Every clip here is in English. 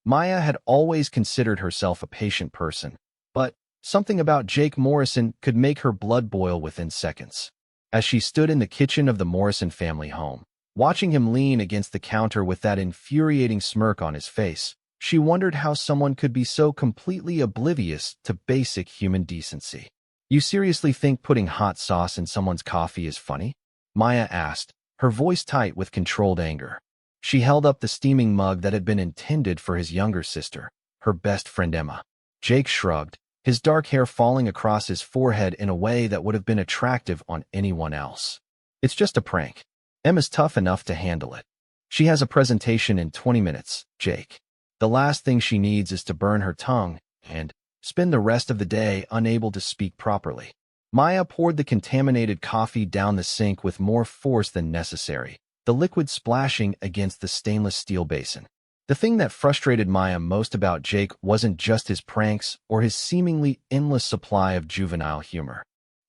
Maya had always considered herself a patient person, but something about Jake Morrison could make her blood boil within seconds. As she stood in the kitchen of the Morrison family home, watching him lean against the counter with that infuriating smirk on his face, she wondered how someone could be so completely oblivious to basic human decency. "You seriously think putting hot sauce in someone's coffee is funny?" Maya asked, her voice tight with controlled anger. She held up the steaming mug that had been intended for his younger sister, her best friend Emma. Jake shrugged, his dark hair falling across his forehead in a way that would have been attractive on anyone else. "It's just a prank. Emma's tough enough to handle it. She has a presentation in 20 minutes, Jake. The last thing she needs is to burn her tongue and spend the rest of the day unable to speak properly." Maya poured the contaminated coffee down the sink with more force than necessary, the liquid splashing against the stainless steel basin. The thing that frustrated Maya most about Jake wasn't just his pranks or his seemingly endless supply of juvenile humor.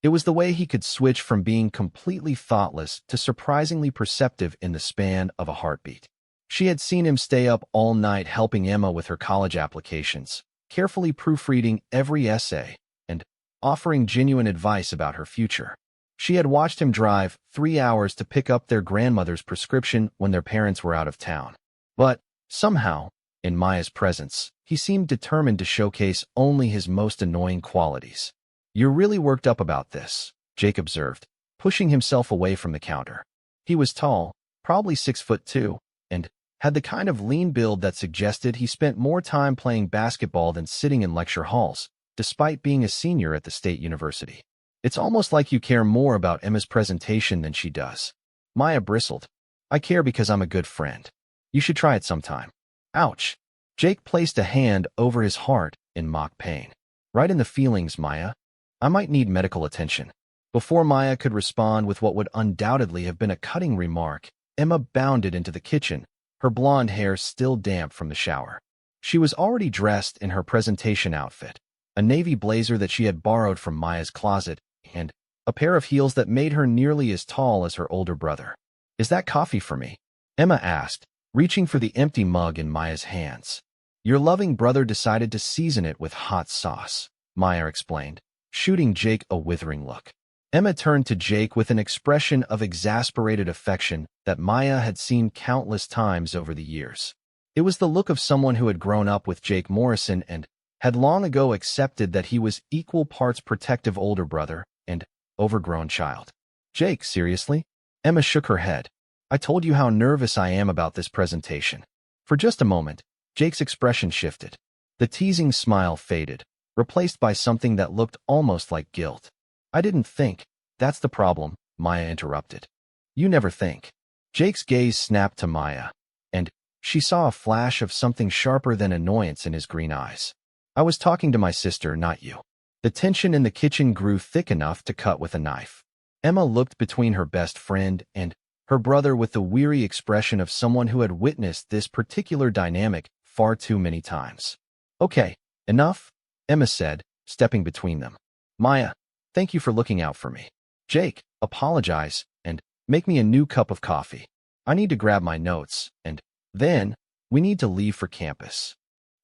It was the way he could switch from being completely thoughtless to surprisingly perceptive in the span of a heartbeat. She had seen him stay up all night helping Emma with her college applications, carefully proofreading every essay, and offering genuine advice about her future. She had watched him drive 3 hours to pick up their grandmother's prescription when their parents were out of town. But somehow, in Maya's presence, he seemed determined to showcase only his most annoying qualities. "You're really worked up about this," Jake observed, pushing himself away from the counter. He was tall, probably 6'2", and had the kind of lean build that suggested he spent more time playing basketball than sitting in lecture halls, despite being a senior at the state university. "It's almost like you care more about Emma's presentation than she does." Maya bristled. "I care because I'm a good friend. You should try it sometime." "Ouch." Jake placed a hand over his heart in mock pain. "Right in the feelings, Maya. I might need medical attention." Before Maya could respond with what would undoubtedly have been a cutting remark, Emma bounded into the kitchen, her blonde hair still damp from the shower. She was already dressed in her presentation outfit, a navy blazer that she had borrowed from Maya's closet, and a pair of heels that made her nearly as tall as her older brother. "Is that coffee for me?" Emma asked, reaching for the empty mug in Maya's hands. "Your loving brother decided to season it with hot sauce," Maya explained, shooting Jake a withering look. Emma turned to Jake with an expression of exasperated affection that Maya had seen countless times over the years. It was the look of someone who had grown up with Jake Morrison and had long ago accepted that he was equal parts protective older brother and overgrown child. "Jake, seriously?" Emma shook her head. "I told you how nervous I am about this presentation." For just a moment, Jake's expression shifted. The teasing smile faded, replaced by something that looked almost like guilt. "I didn't think." "That's the problem," Maya interrupted. "You never think." Jake's gaze snapped to Maya, and she saw a flash of something sharper than annoyance in his green eyes. "I was talking to my sister, not you." The tension in the kitchen grew thick enough to cut with a knife. Emma looked between her best friend and her brother with the weary expression of someone who had witnessed this particular dynamic far too many times. "Okay, enough," Emma said, stepping between them. "Maya, thank you for looking out for me. Jake, apologize and make me a new cup of coffee. I need to grab my notes, and then we need to leave for campus."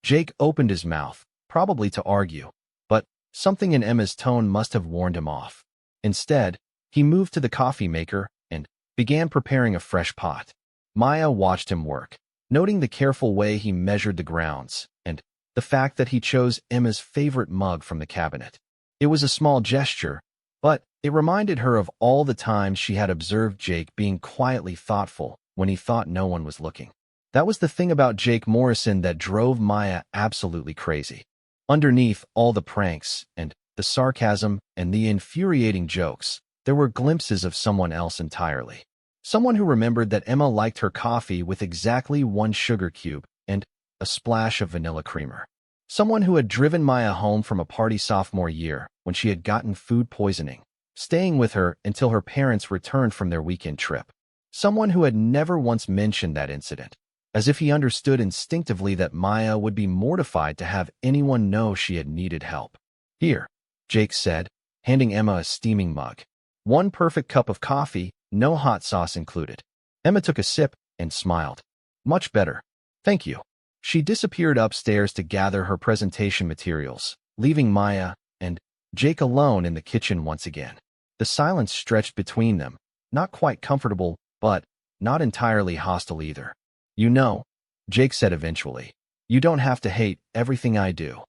Jake opened his mouth, probably to argue, but something in Emma's tone must have warned him off. Instead, he moved to the coffee maker and began preparing a fresh pot. Maya watched him work, noting the careful way he measured the grounds and the fact that he chose Emma's favorite mug from the cabinet. It was a small gesture, but it reminded her of all the times she had observed Jake being quietly thoughtful when he thought no one was looking. That was the thing about Jake Morrison that drove Maya absolutely crazy. Underneath all the pranks and the sarcasm and the infuriating jokes, there were glimpses of someone else entirely. Someone who remembered that Emma liked her coffee with exactly 1 sugar cube and a splash of vanilla creamer. Someone who had driven Maya home from a party sophomore year when she had gotten food poisoning, staying with her until her parents returned from their weekend trip. Someone who had never once mentioned that incident, as if he understood instinctively that Maya would be mortified to have anyone know she had needed help. "Here," Jake said, handing Emma a steaming mug. "1 perfect cup of coffee, no hot sauce included." Emma took a sip and smiled. "Much better. Thank you." She disappeared upstairs to gather her presentation materials, leaving Maya and Jake alone in the kitchen once again. The silence stretched between them, not quite comfortable, but not entirely hostile either. "You know," Jake said eventually, "you don't have to hate everything I do."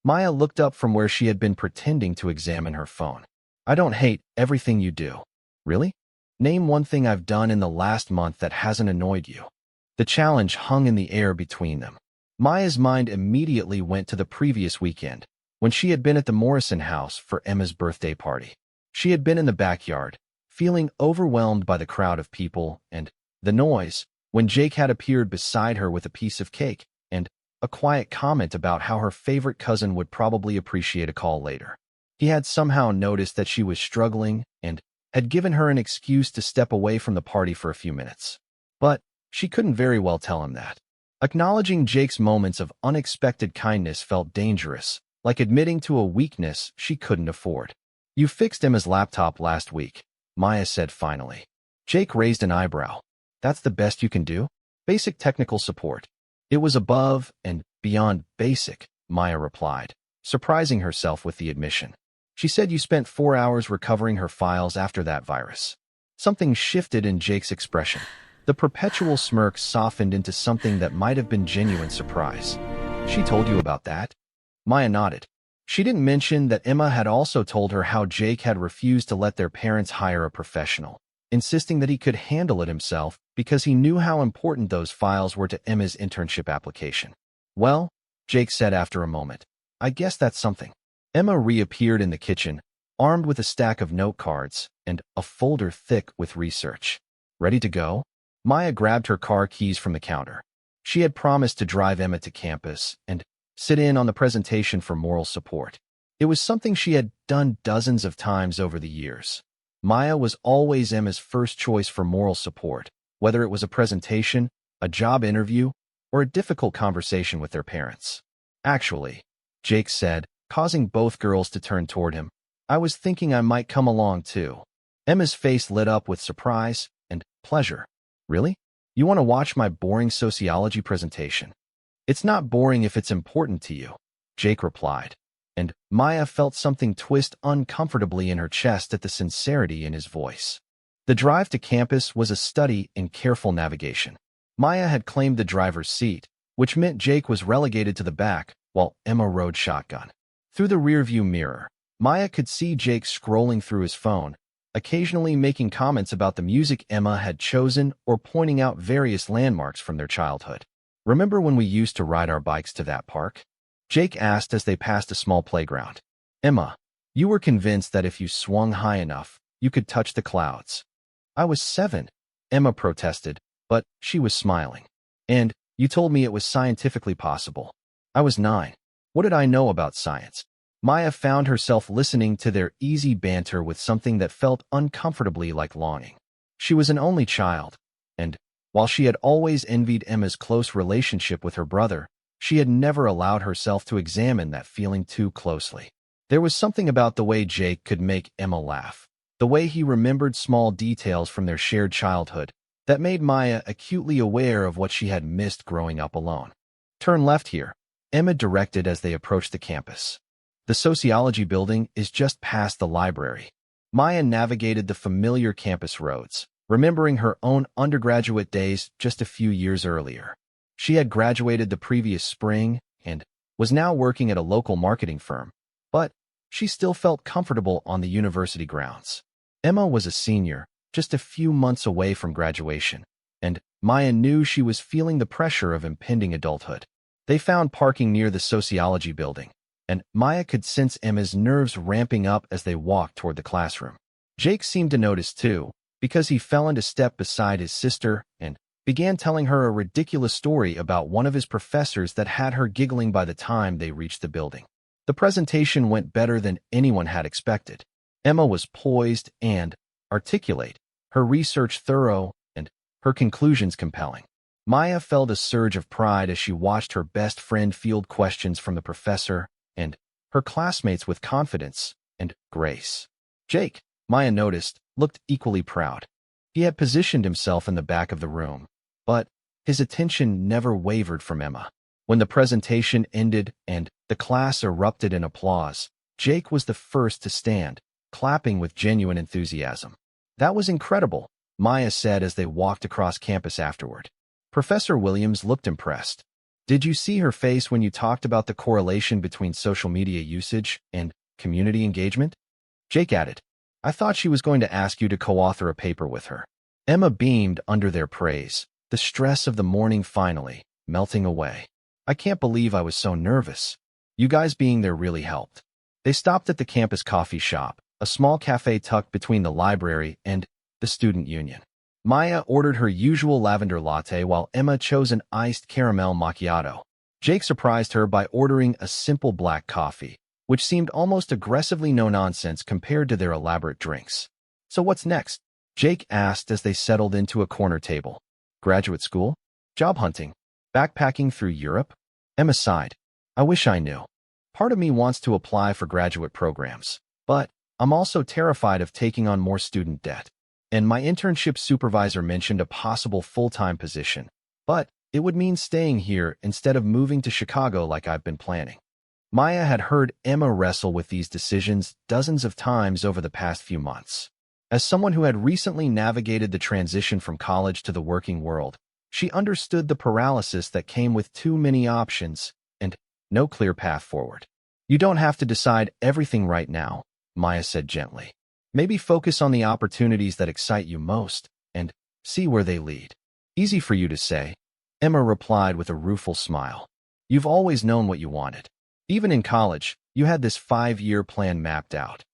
Maya looked up from where she had been pretending to examine her phone. "I don't hate everything you do." "Really? Name one thing I've done in the last month that hasn't annoyed you." The challenge hung in the air between them. Maya's mind immediately went to the previous weekend, when she had been at the Morrison house for Emma's birthday party. She had been in the backyard, feeling overwhelmed by the crowd of people and the noise, when Jake had appeared beside her with a piece of cake and a quiet comment about how her favorite cousin would probably appreciate a call later. He had somehow noticed that she was struggling and had given her an excuse to step away from the party for a few minutes. But she couldn't very well tell him that. Acknowledging Jake's moments of unexpected kindness felt dangerous, like admitting to a weakness she couldn't afford. "You fixed Emma's laptop last week," Maya said finally. Jake raised an eyebrow. "That's the best you can do? Basic technical support." "It was above and beyond basic," Maya replied, surprising herself with the admission. "She said you spent 4 hours recovering her files after that virus." Something shifted in Jake's expression. The perpetual smirk softened into something that might have been genuine surprise. "She told you about that?" Maya nodded. She didn't mention that Emma had also told her how Jake had refused to let their parents hire a professional, insisting that he could handle it himself because he knew how important those files were to Emma's internship application. "Well," Jake said after a moment, "I guess that's something." Emma reappeared in the kitchen, armed with a stack of note cards and a folder thick with research. "Ready to go?" Maya grabbed her car keys from the counter. She had promised to drive Emma to campus and sit in on the presentation for moral support. It was something she had done dozens of times over the years. Maya was always Emma's first choice for moral support, whether it was a presentation, a job interview, or a difficult conversation with their parents. "Actually," Jake said, causing both girls to turn toward him, "I was thinking I might come along too." Emma's face lit up with surprise and pleasure. "Really? You want to watch my boring sociology presentation?" "It's not boring if it's important to you," Jake replied, and Maya felt something twist uncomfortably in her chest at the sincerity in his voice. The drive to campus was a study in careful navigation. Maya had claimed the driver's seat, which meant Jake was relegated to the back while Emma rode shotgun. Through the rearview mirror, Maya could see Jake scrolling through his phone, occasionally making comments about the music Emma had chosen or pointing out various landmarks from their childhood. "Remember when we used to ride our bikes to that park?" Jake asked as they passed a small playground. "Emma, you were convinced that if you swung high enough, you could touch the clouds." "I was 7, Emma protested, but she was smiling. "And you told me it was scientifically possible." "I was 9. What did I know about science?" Maya found herself listening to their easy banter with something that felt uncomfortably like longing. She was an only child, and while she had always envied Emma's close relationship with her brother, she had never allowed herself to examine that feeling too closely. There was something about the way Jake could make Emma laugh, the way he remembered small details from their shared childhood, that made Maya acutely aware of what she had missed growing up alone. "Turn left here," Emma directed as they approached the campus. "The sociology building is just past the library." Maya navigated the familiar campus roads, remembering her own undergraduate days just a few years earlier. She had graduated the previous spring and was now working at a local marketing firm, but she still felt comfortable on the university grounds. Emma was a senior, just a few months away from graduation, and Maya knew she was feeling the pressure of impending adulthood. They found parking near the sociology building, and Maya could sense Emma's nerves ramping up as they walked toward the classroom. Jake seemed to notice too, because he fell into step beside his sister and began telling her a ridiculous story about one of his professors that had her giggling by the time they reached the building. The presentation went better than anyone had expected. Emma was poised and articulate, her research thorough, and her conclusions compelling. Maya felt a surge of pride as she watched her best friend field questions from the professor and her classmates with confidence and grace. Jake, Maya noticed, looked equally proud. He had positioned himself in the back of the room, but his attention never wavered from Emma. When the presentation ended and the class erupted in applause, Jake was the first to stand, clapping with genuine enthusiasm. "That was incredible," Maya said as they walked across campus afterward. Professor Williams looked impressed. "Did you see her face when you talked about the correlation between social media usage and community engagement?" Jake added, "I thought she was going to ask you to co-author a paper with her." Emma beamed under their praise, the stress of the morning finally melting away. "I can't believe I was so nervous. You guys being there really helped." They stopped at the campus coffee shop, a small cafe tucked between the library and the student union. Maya ordered her usual lavender latte while Emma chose an iced caramel macchiato. Jake surprised her by ordering a simple black coffee, which seemed almost aggressively no-nonsense compared to their elaborate drinks. "So what's next?" Jake asked as they settled into a corner table. "Graduate school? Job hunting? Backpacking through Europe?" Emma sighed. "I wish I knew. Part of me wants to apply for graduate programs, but I'm also terrified of taking on more student debt. And my internship supervisor mentioned a possible full-time position, but it would mean staying here instead of moving to Chicago like I've been planning." Maya had heard Emma wrestle with these decisions dozens of times over the past few months. As someone who had recently navigated the transition from college to the working world, she understood the paralysis that came with too many options and no clear path forward. "You don't have to decide everything right now," Maya said gently. "Maybe focus on the opportunities that excite you most and see where they lead." "Easy for you to say," Emma replied with a rueful smile. "You've always known what you wanted. Even in college, you had this 5-year plan mapped out."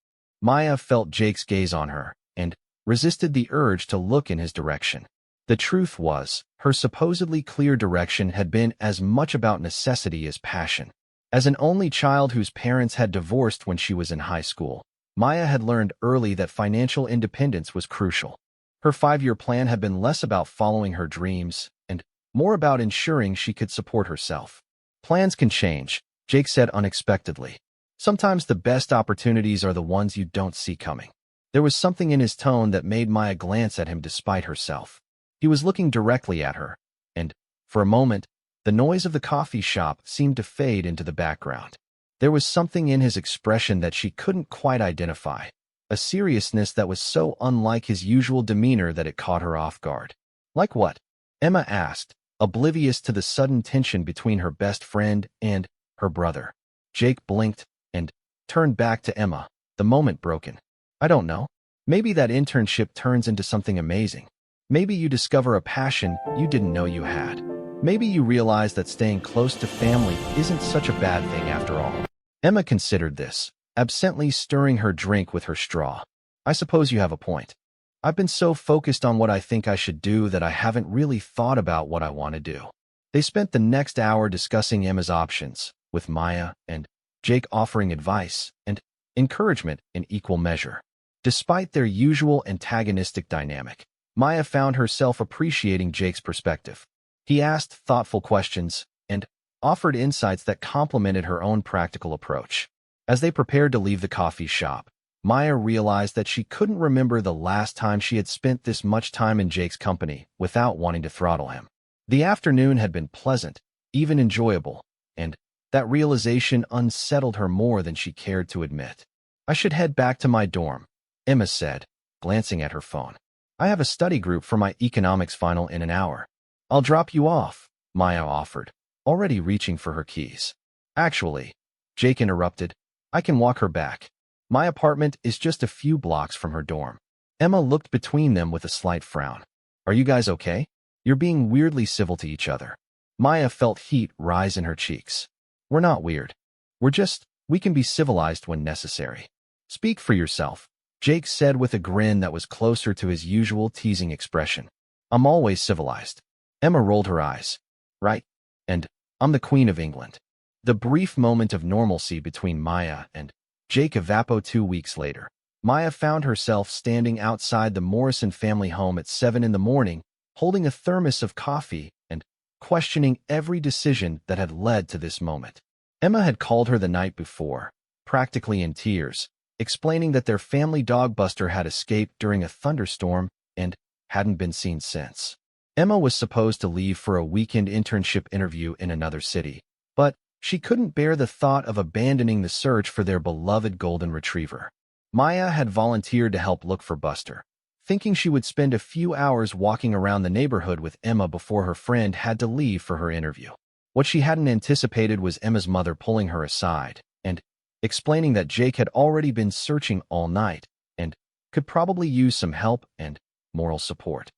Maya felt Jake's gaze on her and resisted the urge to look in his direction. The truth was, her supposedly clear direction had been as much about necessity as passion. As an only child whose parents had divorced when she was in high school, Maya had learned early that financial independence was crucial. Her 5-year plan had been less about following her dreams and more about ensuring she could support herself. "Plans can change," Jake said unexpectedly. "Sometimes the best opportunities are the ones you don't see coming." There was something in his tone that made Maya glance at him despite herself. He was looking directly at her, and, for a moment, the noise of the coffee shop seemed to fade into the background. There was something in his expression that she couldn't quite identify, a seriousness that was so unlike his usual demeanor that it caught her off guard. "Like what?" Emma asked, oblivious to the sudden tension between her best friend and her brother. Jake blinked and turned back to Emma, the moment broken. "I don't know. Maybe that internship turns into something amazing. Maybe you discover a passion you didn't know you had. Maybe you realize that staying close to family isn't such a bad thing after all." Emma considered this, absently stirring her drink with her straw. "I suppose you have a point. I've been so focused on what I think I should do that I haven't really thought about what I want to do." They spent the next hour discussing Emma's options, with Maya and Jake offering advice and encouragement in equal measure. Despite their usual antagonistic dynamic, Maya found herself appreciating Jake's perspective. He asked thoughtful questions and offered insights that complemented her own practical approach. As they prepared to leave the coffee shop, Maya realized that she couldn't remember the last time she had spent this much time in Jake's company without wanting to throttle him. The afternoon had been pleasant, even enjoyable, and that realization unsettled her more than she cared to admit. "I should head back to my dorm," Emma said, glancing at her phone. "I have a study group for my economics final in an hour." "I'll drop you off," Maya offered, already reaching for her keys. "Actually," Jake interrupted, "I can walk her back. My apartment is just a few blocks from her dorm." Emma looked between them with a slight frown. "Are you guys okay? You're being weirdly civil to each other." Maya felt heat rise in her cheeks. "We're not weird. We can be civilized when necessary." "Speak for yourself," Jake said with a grin that was closer to his usual teasing expression. "I'm always civilized." Emma rolled her eyes. "Right. And I'm the Queen of England." The brief moment of normalcy between Maya and Jake evaporated 2 weeks later. Maya found herself standing outside the Morrison family home at 7 in the morning, holding a thermos of coffee and questioning every decision that had led to this moment. Emma had called her the night before, practically in tears, explaining that their family dog Buster had escaped during a thunderstorm and hadn't been seen since. Emma was supposed to leave for a weekend internship interview in another city, but she couldn't bear the thought of abandoning the search for their beloved golden retriever. Maya had volunteered to help look for Buster, thinking she would spend a few hours walking around the neighborhood with Emma before her friend had to leave for her interview. What she hadn't anticipated was Emma's mother pulling her aside and explaining that Jake had already been searching all night and could probably use some help and moral support.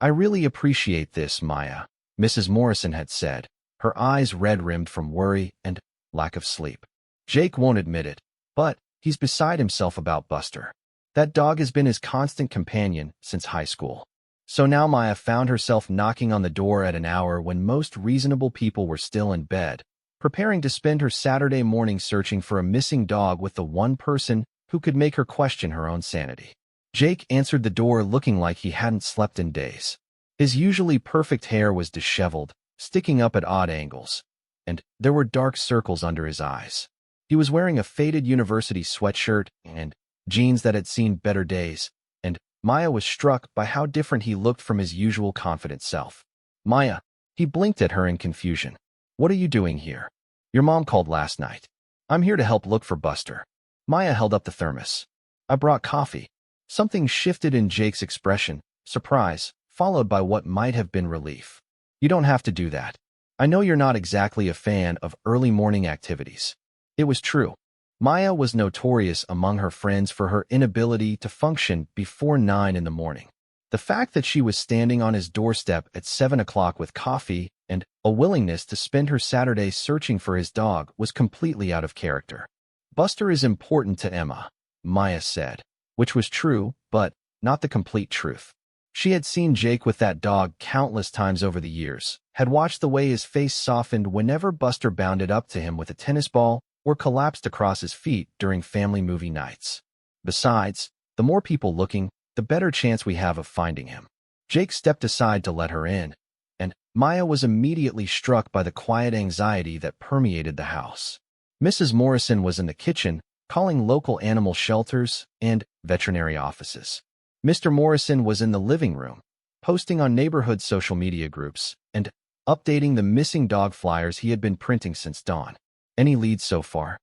"I really appreciate this, Maya," Mrs. Morrison had said, her eyes red-rimmed from worry and lack of sleep. "Jake won't admit it, but he's beside himself about Buster. That dog has been his constant companion since high school." So now Maya found herself knocking on the door at an hour when most reasonable people were still in bed, preparing to spend her Saturday morning searching for a missing dog with the one person who could make her question her own sanity. Jake answered the door looking like he hadn't slept in days. His usually perfect hair was disheveled, sticking up at odd angles, and there were dark circles under his eyes. He was wearing a faded university sweatshirt and jeans that had seen better days, and Maya was struck by how different he looked from his usual confident self. "Maya," he blinked at her in confusion. "What are you doing here? Your mom called last night." "I'm here to help look for Buster." Maya held up the thermos. "I brought coffee." Something shifted in Jake's expression, surprise, followed by what might have been relief. "You don't have to do that. I know you're not exactly a fan of early morning activities." It was true. Maya was notorious among her friends for her inability to function before 9 in the morning. The fact that she was standing on his doorstep at 7 o'clock with coffee and a willingness to spend her Saturday searching for his dog was completely out of character. "Buster is important to Emma," Maya said, which was true, but not the complete truth. She had seen Jake with that dog countless times over the years, had watched the way his face softened whenever Buster bounded up to him with a tennis ball or collapsed across his feet during family movie nights. Besides, the more people looking, the better chance we have of finding him. Jake stepped aside to let her in, and Maya was immediately struck by the quiet anxiety that permeated the house. Mrs. Morrison was in the kitchen, calling local animal shelters and veterinary offices. Mr. Morrison was in the living room, posting on neighborhood social media groups and updating the missing dog flyers he had been printing since dawn. "Any leads so far?"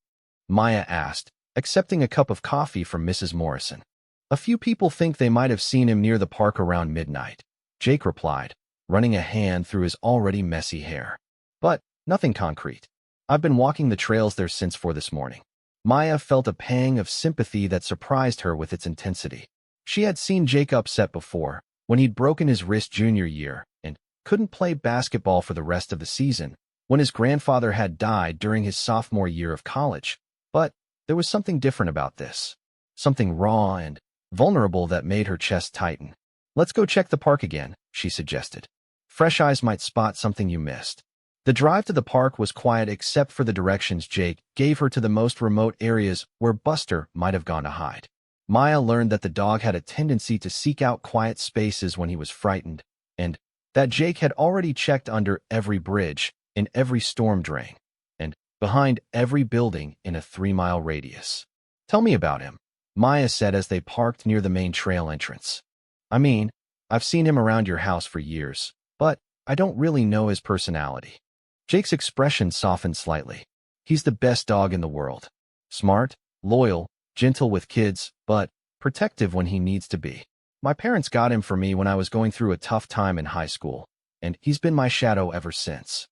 Maya asked, accepting a cup of coffee from Mrs. Morrison. "A few people think they might have seen him near the park around midnight," Jake replied, running a hand through his already messy hair. "But nothing concrete. I've been walking the trails there since 4 this morning." Maya felt a pang of sympathy that surprised her with its intensity. She had seen Jake upset before, when he'd broken his wrist junior year and couldn't play basketball for the rest of the season, when his grandfather had died during his sophomore year of college. But there was something different about this. Something raw and vulnerable that made her chest tighten. "Let's go check the park again," she suggested. "Fresh eyes might spot something you missed." The drive to the park was quiet except for the directions Jake gave her to the most remote areas where Buster might have gone to hide. Maya learned that the dog had a tendency to seek out quiet spaces when he was frightened, and that Jake had already checked under every bridge, in every storm drain, and behind every building in a 3-mile radius. "Tell me about him," Maya said as they parked near the main trail entrance. "I mean, I've seen him around your house for years, but I don't really know his personality." Jake's expression softened slightly. "He's the best dog in the world. Smart, loyal, gentle with kids, but protective when he needs to be. My parents got him for me when I was going through a tough time in high school, and he's been my shadow ever since."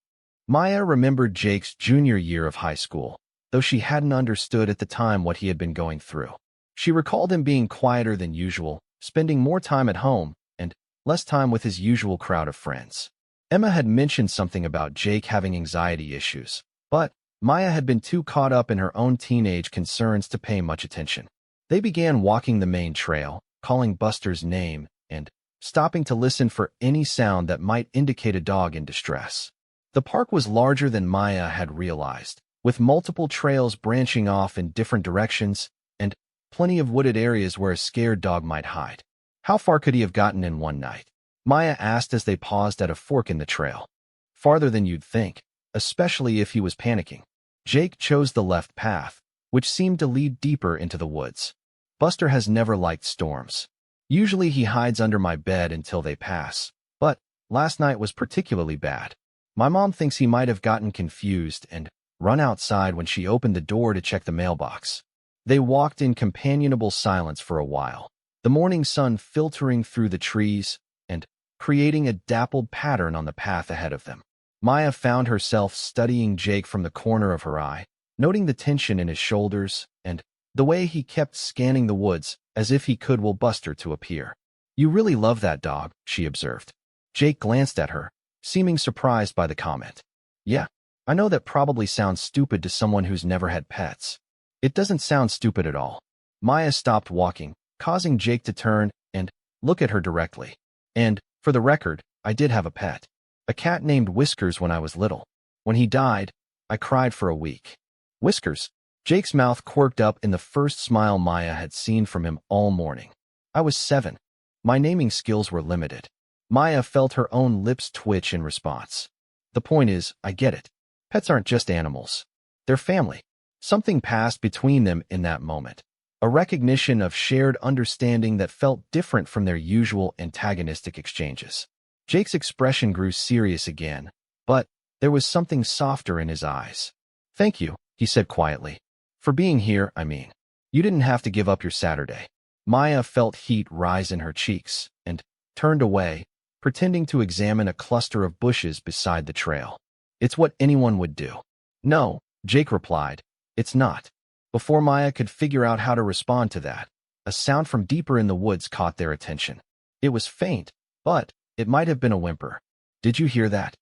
Maya remembered Jake's junior year of high school, though she hadn't understood at the time what he had been going through. She recalled him being quieter than usual, spending more time at home, and less time with his usual crowd of friends. Emma had mentioned something about Jake having anxiety issues, but Maya had been too caught up in her own teenage concerns to pay much attention. They began walking the main trail, calling Buster's name, and stopping to listen for any sound that might indicate a dog in distress. The park was larger than Maya had realized, with multiple trails branching off in different directions, and plenty of wooded areas where a scared dog might hide. "How far could he have gotten in one night?" Maya asked as they paused at a fork in the trail. "Farther than you'd think, especially if he was panicking." Jake chose the left path, which seemed to lead deeper into the woods. "Buster has never liked storms. Usually he hides under my bed until they pass, but last night was particularly bad. My mom thinks he might have gotten confused and run outside when she opened the door to check the mailbox. They walked in companionable silence for a while, the morning sun filtering through the trees and creating a dappled pattern on the path ahead of them. Maya found herself studying Jake from the corner of her eye, noting the tension in his shoulders and the way he kept scanning the woods as if he could will Buster to appear. "You really love that dog," she observed. Jake glanced at her, seeming surprised by the comment. "Yeah, I know that probably sounds stupid to someone who's never had pets." "It doesn't sound stupid at all." Maya stopped walking, causing Jake to turn and look at her directly. "And, for the record, I did have a pet. A cat named Whiskers when I was little. When he died, I cried for a week." "Whiskers?" Jake's mouth quirked up in the first smile Maya had seen from him all morning. "I was 7. My naming skills were limited." Maya felt her own lips twitch in response. "The point is, I get it. Pets aren't just animals. They're family." Something passed between them in that moment. A recognition of shared understanding that felt different from their usual antagonistic exchanges. Jake's expression grew serious again, but there was something softer in his eyes. "Thank you," he said quietly. "For being here, I mean. You didn't have to give up your Saturday." Maya felt heat rise in her cheeks and turned away, pretending to examine a cluster of bushes beside the trail. "It's what anyone would do." "No," Jake replied, "it's not." Before Maya could figure out how to respond to that, a sound from deeper in the woods caught their attention. It was faint, but it might have been a whimper. "Did you hear that?"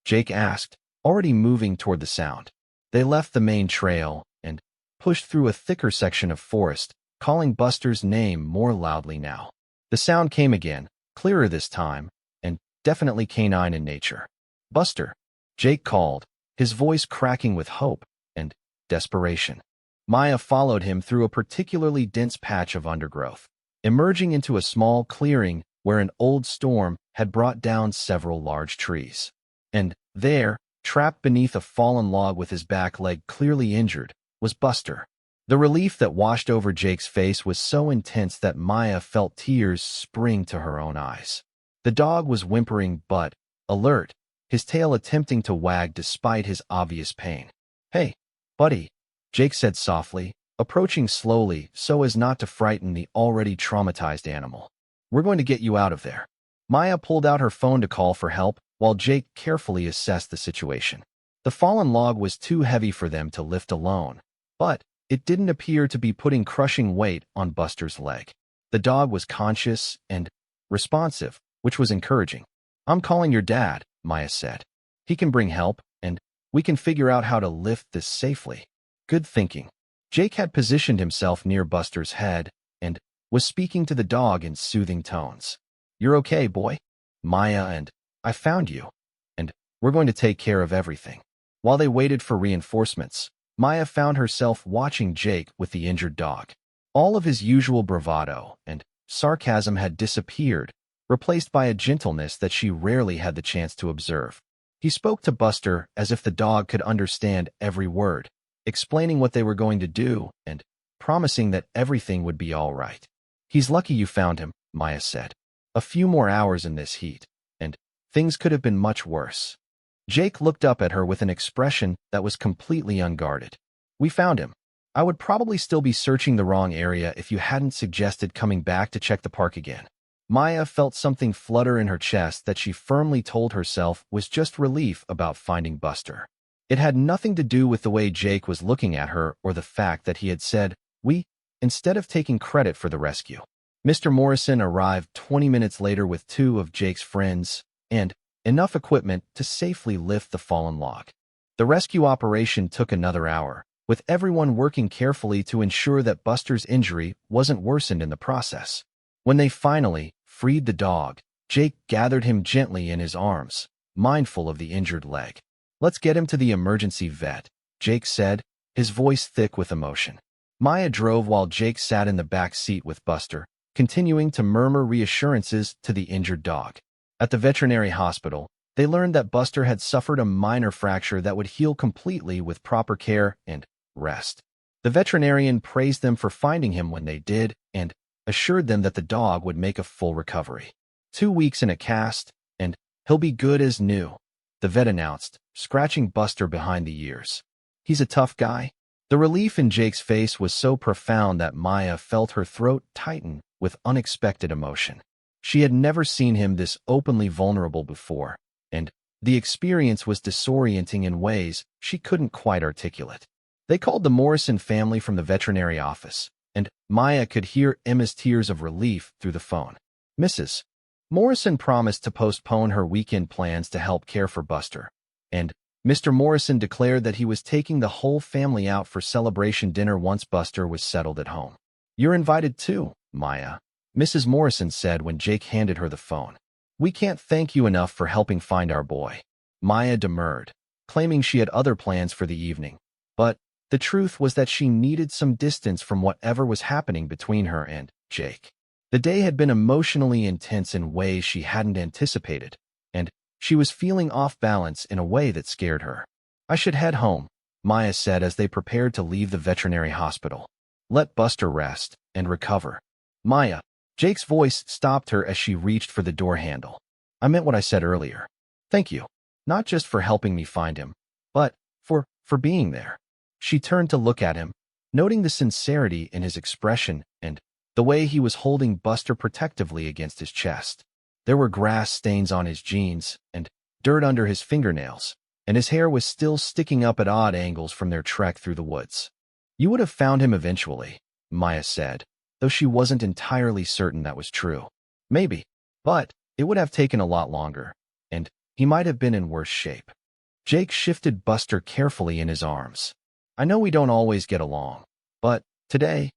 Jake asked, already moving toward the sound. They left the main trail and pushed through a thicker section of forest, calling Buster's name more loudly now. The sound came again, clearer this time, and definitely canine in nature. "Buster," Jake called, his voice cracking with hope and desperation. Maya followed him through a particularly dense patch of undergrowth, emerging into a small clearing where an old storm had brought down several large trees. And there, trapped beneath a fallen log with his back leg clearly injured, was Buster. The relief that washed over Jake's face was so intense that Maya felt tears spring to her own eyes. The dog was whimpering but alert, his tail attempting to wag despite his obvious pain. "Hey, buddy," Jake said softly, approaching slowly so as not to frighten the already traumatized animal. "We're going to get you out of there." Maya pulled out her phone to call for help, while Jake carefully assessed the situation. The fallen log was too heavy for them to lift alone, but it didn't appear to be putting crushing weight on Buster's leg. The dog was conscious and responsive, which was encouraging. "I'm calling your dad," Maya said. "He can bring help, and we can figure out how to lift this safely." Good thinking. Jake had positioned himself near Buster's head and was speaking to the dog in soothing tones. "You're okay, boy. Maya and I found you, and we're going to take care of everything." While they waited for reinforcements, Maya found herself watching Jake with the injured dog. All of his usual bravado and sarcasm had disappeared, replaced by a gentleness that she rarely had the chance to observe. He spoke to Buster as if the dog could understand every word, explaining what they were going to do and promising that everything would be all right. "He's lucky you found him," Maya said. "A few more hours in this heat, and things could have been much worse." Jake looked up at her with an expression that was completely unguarded. "We found him. I would probably still be searching the wrong area if you hadn't suggested coming back to check the park again." Maya felt something flutter in her chest that she firmly told herself was just relief about finding Buster. It had nothing to do with the way Jake was looking at her or the fact that he had said, "we," instead of taking credit for the rescue. Mr. Morrison arrived 20 minutes later with 2 of Jake's friends and enough equipment to safely lift the fallen log. The rescue operation took another hour, with everyone working carefully to ensure that Buster's injury wasn't worsened in the process. When they finally freed the dog, Jake gathered him gently in his arms, mindful of the injured leg. "Let's get him to the emergency vet," Jake said, his voice thick with emotion. Maya drove while Jake sat in the back seat with Buster, continuing to murmur reassurances to the injured dog. At the veterinary hospital, they learned that Buster had suffered a minor fracture that would heal completely with proper care and rest. The veterinarian praised them for finding him when they did and assured them that the dog would make a full recovery. 2 weeks in a cast, and He'll be good as new, the vet announced, scratching Buster behind the ears. He's a tough guy. The relief in Jake's face was so profound that Maya felt her throat tighten with unexpected emotion. She had never seen him this openly vulnerable before, and the experience was disorienting in ways she couldn't quite articulate. They called the Morrison family from the veterinary office, and Maya could hear Emma's tears of relief through the phone. Mrs. Morrison promised to postpone her weekend plans to help care for Buster, and Mr. Morrison declared that he was taking the whole family out for celebration dinner once Buster was settled at home. You're invited too, Maya, Mrs. Morrison said when Jake handed her the phone. We can't thank you enough for helping find our boy. Maya demurred, claiming she had other plans for the evening. But the truth was that she needed some distance from whatever was happening between her and Jake. The day had been emotionally intense in ways she hadn't anticipated, and she was feeling off balance in a way that scared her. I should head home, Maya said as they prepared to leave the veterinary hospital. Let Buster rest and recover. Maya, Jake's voice stopped her as she reached for the door handle. I meant what I said earlier. Thank you, not just for helping me find him, but for being there. She turned to look at him, noting the sincerity in his expression and the way he was holding Buster protectively against his chest. There were grass stains on his jeans and dirt under his fingernails, and his hair was still sticking up at odd angles from their trek through the woods. You would have found him eventually, Maya said, though she wasn't entirely certain that was true. Maybe, but it would have taken a lot longer, and he might have been in worse shape. Jake shifted Buster carefully in his arms. I know we don't always get along, but today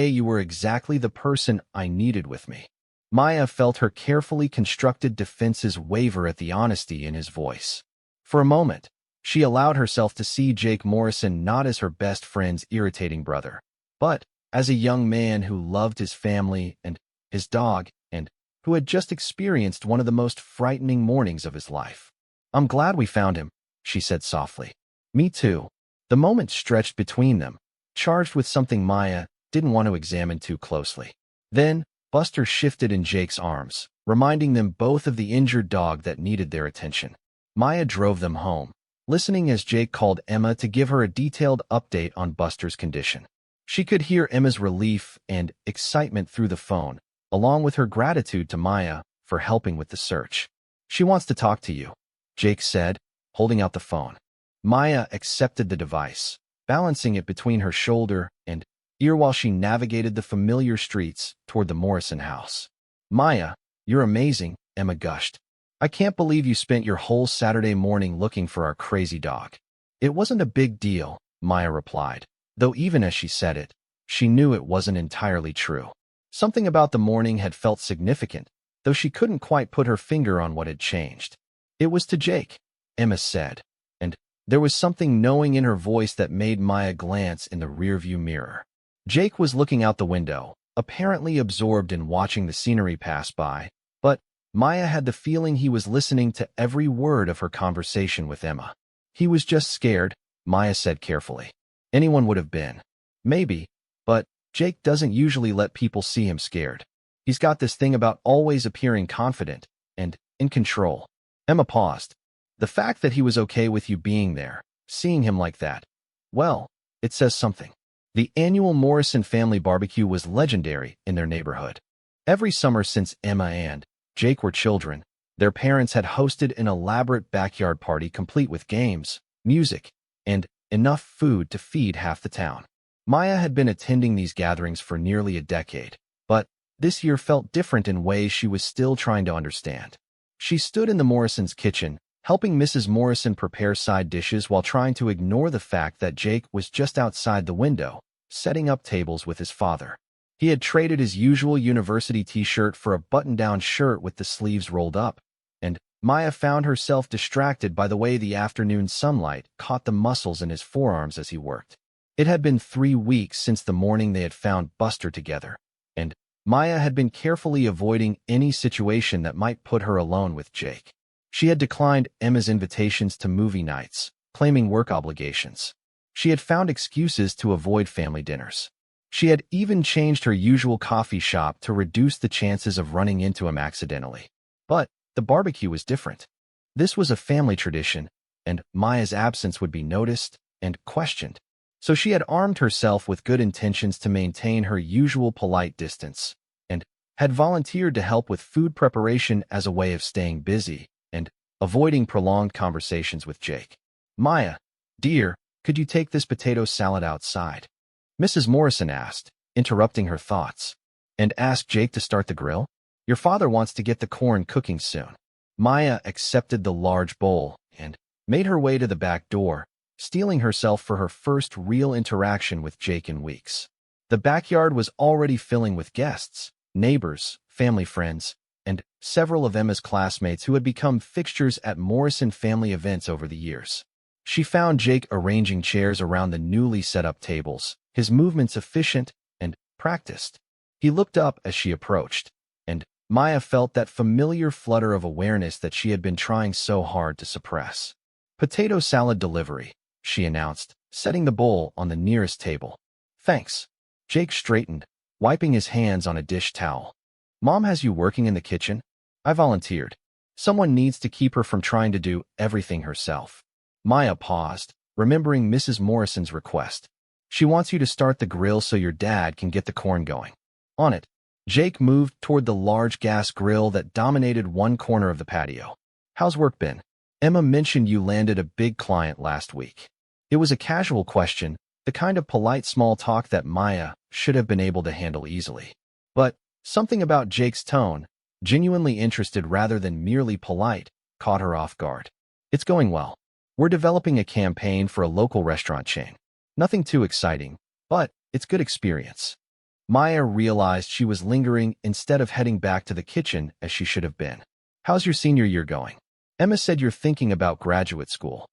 you were exactly the person I needed with me. Maya felt her carefully constructed defenses waver at the honesty in his voice. For a moment, she allowed herself to see Jake Morrison not as her best friend's irritating brother, but as a young man who loved his family and his dog and who had just experienced one of the most frightening mornings of his life. I'm glad we found him, she said softly. Me too. The moment stretched between them, charged with something Maya didn't want to examine too closely. Then, Buster shifted in Jake's arms, reminding them both of the injured dog that needed their attention. Maya drove them home, listening as Jake called Emma to give her a detailed update on Buster's condition. She could hear Emma's relief and excitement through the phone, along with her gratitude to Maya for helping with the search. She wants to talk to you, Jake said, holding out the phone. Maya accepted the device, balancing it between her shoulder and ear while she navigated the familiar streets toward the Morrison house. Maya, you're amazing, Emma gushed. I can't believe you spent your whole Saturday morning looking for our crazy dog. It wasn't a big deal, Maya replied, though even as she said it, she knew it wasn't entirely true. Something about the morning had felt significant, though she couldn't quite put her finger on what had changed. It was to Jake, Emma said, and there was something knowing in her voice that made Maya glance in the rearview mirror. Jake was looking out the window, apparently absorbed in watching the scenery pass by, but Maya had the feeling he was listening to every word of her conversation with Emma. He was just scared, Maya said carefully. Anyone would have been. Maybe, but Jake doesn't usually let people see him scared. He's got this thing about always appearing confident and in control. Emma paused. The fact that he was okay with you being there, seeing him like that, well, it says something. The annual Morrison family barbecue was legendary in their neighborhood. Every summer since Emma and Jake were children, their parents had hosted an elaborate backyard party complete with games, music, and enough food to feed half the town. Maya had been attending these gatherings for nearly a decade, but this year felt different in ways she was still trying to understand. She stood in the Morrisons' kitchen, helping Mrs. Morrison prepare side dishes while trying to ignore the fact that Jake was just outside the window, setting up tables with his father. He had traded his usual university t-shirt for a button-down shirt with the sleeves rolled up, and Maya found herself distracted by the way the afternoon sunlight caught the muscles in his forearms as he worked. It had been 3 weeks since the morning they had found Buster together, and Maya had been carefully avoiding any situation that might put her alone with Jake. She had declined Emma's invitations to movie nights, claiming work obligations. She had found excuses to avoid family dinners. She had even changed her usual coffee shop to reduce the chances of running into him accidentally. But the barbecue was different. This was a family tradition, and Maya's absence would be noticed and questioned. So she had armed herself with good intentions to maintain her usual polite distance, and had volunteered to help with food preparation as a way of staying busy and avoiding prolonged conversations with Jake. "Maya, dear, could you take this potato salad outside?" Mrs. Morrison asked, interrupting her thoughts. "And ask Jake to start the grill? Your father wants to get the corn cooking soon." Maya accepted the large bowl and made her way to the back door, steeling herself for her first real interaction with Jake in weeks. The backyard was already filling with guests, neighbors, family friends, and several of Emma's classmates who had become fixtures at Morrison family events over the years. She found Jake arranging chairs around the newly set-up tables, his movements efficient and practiced. He looked up as she approached, and Maya felt that familiar flutter of awareness that she had been trying so hard to suppress. "Potato salad delivery," she announced, setting the bowl on the nearest table. "Thanks." Jake straightened, wiping his hands on a dish towel. "Mom has you working in the kitchen?" "I volunteered. Someone needs to keep her from trying to do everything herself." Maya paused, remembering Mrs. Morrison's request. "She wants you to start the grill so your dad can get the corn going." On it, Jake moved toward the large gas grill that dominated one corner of the patio. "How's work been? Emma mentioned you landed a big client last week." It was a casual question, the kind of polite small talk that Maya should have been able to handle easily. But something about Jake's tone, genuinely interested rather than merely polite, caught her off guard. "It's going well. We're developing a campaign for a local restaurant chain. Nothing too exciting, but it's good experience." Maya realized she was lingering instead of heading back to the kitchen as she should have been. "How's your senior year going? Emma said you're thinking about graduate school."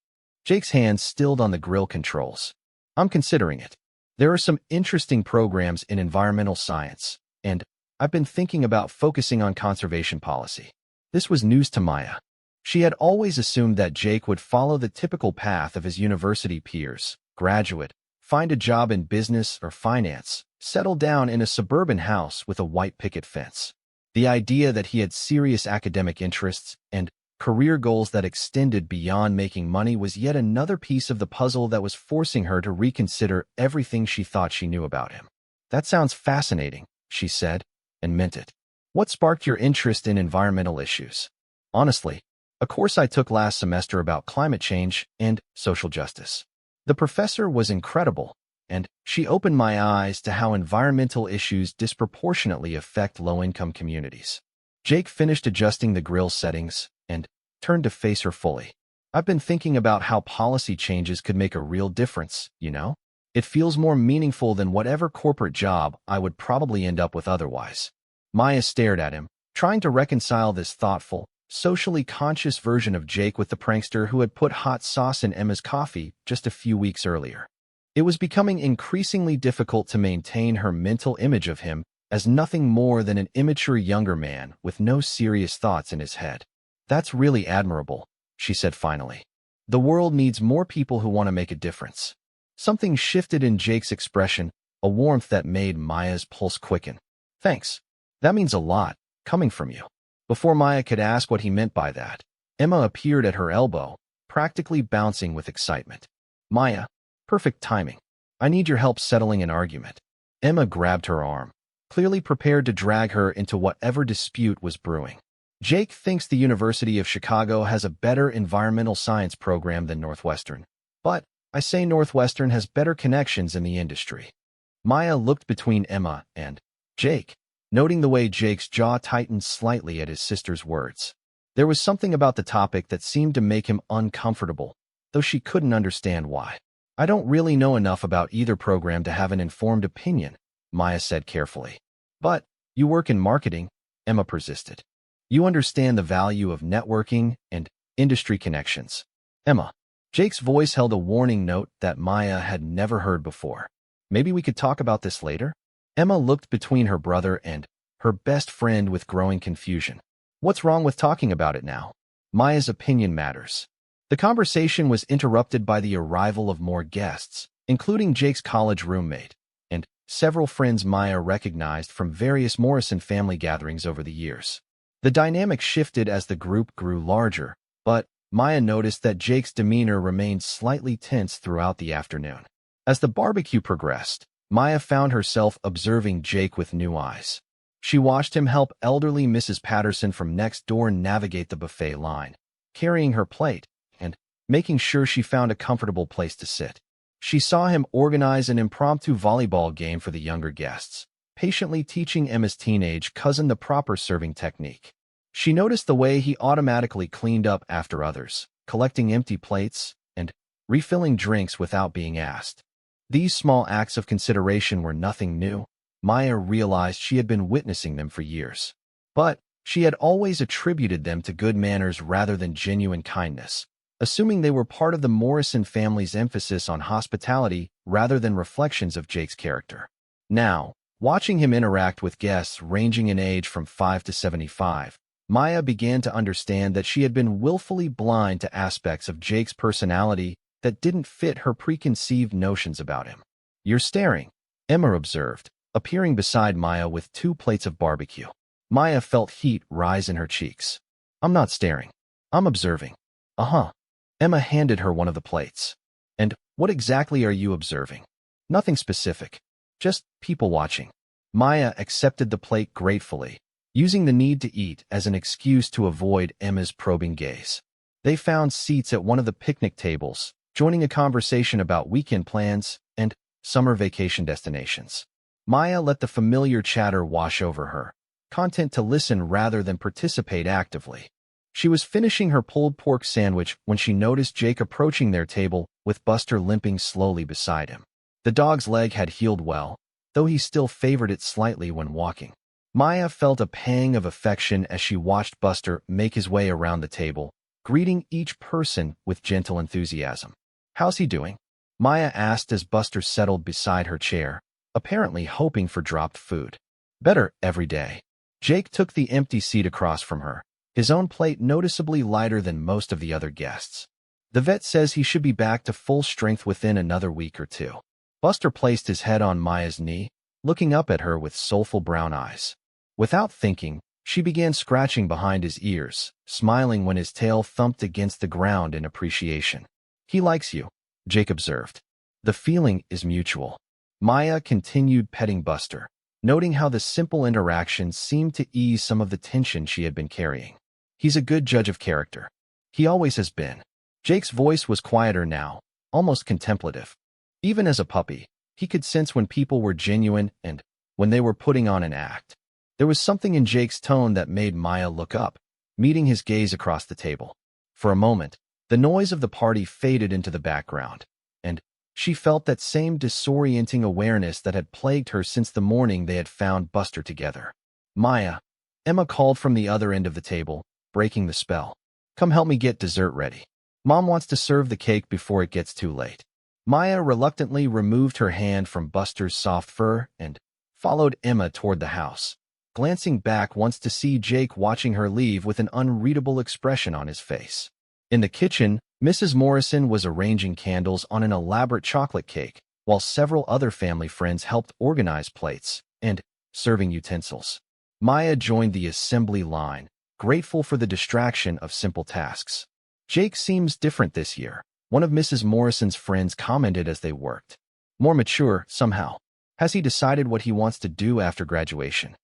Jake's hands stilled on the grill controls. "I'm considering it. There are some interesting programs in environmental science, and I've been thinking about focusing on conservation policy." This was news to Maya. She had always assumed that Jake would follow the typical path of his university peers: graduate, find a job in business or finance, settle down in a suburban house with a white picket fence. The idea that he had serious academic interests and career goals that extended beyond making money was yet another piece of the puzzle that was forcing her to reconsider everything she thought she knew about him. "That sounds fascinating," she said, and meant it. "What sparked your interest in environmental issues?" "Honestly, a course I took last semester about climate change and social justice. The professor was incredible, and she opened my eyes to how environmental issues disproportionately affect low-income communities." Jake finished adjusting the grill settings and turned to face her fully. "I've been thinking about how policy changes could make a real difference, you know? It feels more meaningful than whatever corporate job I would probably end up with otherwise." Maya stared at him, trying to reconcile this thoughtful, socially conscious version of Jake with the prankster who had put hot sauce in Emma's coffee just a few weeks earlier. It was becoming increasingly difficult to maintain her mental image of him as nothing more than an immature younger man with no serious thoughts in his head. "That's really admirable," she said finally. "The world needs more people who want to make a difference." Something shifted in Jake's expression, a warmth that made Maya's pulse quicken. "Thanks. That means a lot, coming from you." Before Maya could ask what he meant by that, Emma appeared at her elbow, practically bouncing with excitement. "Maya, perfect timing. I need your help settling an argument." Emma grabbed her arm, clearly prepared to drag her into whatever dispute was brewing. "Jake thinks the University of Chicago has a better environmental science program than Northwestern. But I say Northwestern has better connections in the industry." Maya looked between Emma and Jake, noting the way Jake's jaw tightened slightly at his sister's words. There was something about the topic that seemed to make him uncomfortable, though she couldn't understand why. "I don't really know enough about either program to have an informed opinion," Maya said carefully. "But you work in marketing," Emma persisted. "You understand the value of networking and industry connections." "Emma." Jake's voice held a warning note that Maya had never heard before. "Maybe we could talk about this later?" Emma looked between her brother and her best friend with growing confusion. "What's wrong with talking about it now? Maya's opinion matters." The conversation was interrupted by the arrival of more guests, including Jake's college roommate, and several friends Maya recognized from various Morrison family gatherings over the years. The dynamic shifted as the group grew larger, But Maya noticed that Jake's demeanor remained slightly tense throughout the afternoon. As the barbecue progressed, Maya found herself observing Jake with new eyes. She watched him help elderly Mrs. Patterson from next door navigate the buffet line, carrying her plate and making sure she found a comfortable place to sit. She saw him organize an impromptu volleyball game for the younger guests, patiently teaching Emma's teenage cousin the proper serving technique. She noticed the way he automatically cleaned up after others, collecting empty plates and refilling drinks without being asked. These small acts of consideration were nothing new. Maya realized she had been witnessing them for years. But she had always attributed them to good manners rather than genuine kindness, assuming they were part of the Morrison family's emphasis on hospitality rather than reflections of Jake's character. Now, watching him interact with guests ranging in age from 5 to 75, Maya began to understand that she had been willfully blind to aspects of Jake's personality that didn't fit her preconceived notions about him. "You're staring," Emma observed, appearing beside Maya with 2 plates of barbecue. Maya felt heat rise in her cheeks. "I'm not staring. I'm observing." "Uh-huh." Emma handed her one of the plates. "And what exactly are you observing?" "Nothing specific. Just people watching." Maya accepted the plate gratefully, using the need to eat as an excuse to avoid Emma's probing gaze. They found seats at one of the picnic tables, joining a conversation about weekend plans and summer vacation destinations. Maya let the familiar chatter wash over her, content to listen rather than participate actively. She was finishing her pulled pork sandwich when she noticed Jake approaching their table with Buster limping slowly beside him. The dog's leg had healed well, though he still favored it slightly when walking. Maya felt a pang of affection as she watched Buster make his way around the table, greeting each person with gentle enthusiasm. "How's he doing?" Maya asked as Buster settled beside her chair, apparently hoping for dropped food. "Better every day." Jake took the empty seat across from her, his own plate noticeably lighter than most of the other guests. "The vet says he should be back to full strength within another week or 2. Buster placed his head on Maya's knee, looking up at her with soulful brown eyes. Without thinking, she began scratching behind his ears, smiling when his tail thumped against the ground in appreciation. "He likes you," Jake observed. "The feeling is mutual." Maya continued petting Buster, noting how the simple interaction seemed to ease some of the tension she had been carrying. "He's a good judge of character. He always has been." Jake's voice was quieter now, almost contemplative. Even as a puppy, he could sense when people were genuine and when they were putting on an act. There was something in Jake's tone that made Maya look up, meeting his gaze across the table. For a moment, the noise of the party faded into the background, and she felt that same disorienting awareness that had plagued her since the morning they had found Buster together. "Maya," Emma called from the other end of the table, breaking the spell. "Come help me get dessert ready. Mom wants to serve the cake before it gets too late." Maya reluctantly removed her hand from Buster's soft fur and followed Emma toward the house, glancing back once to see Jake watching her leave with an unreadable expression on his face. In the kitchen, Mrs. Morrison was arranging candles on an elaborate chocolate cake, while several other family friends helped organize plates and serving utensils. Maya joined the assembly line, grateful for the distraction of simple tasks. "Jake seems different this year," one of Mrs. Morrison's friends commented as they worked. "More mature, somehow. Has he decided what he wants to do after graduation?"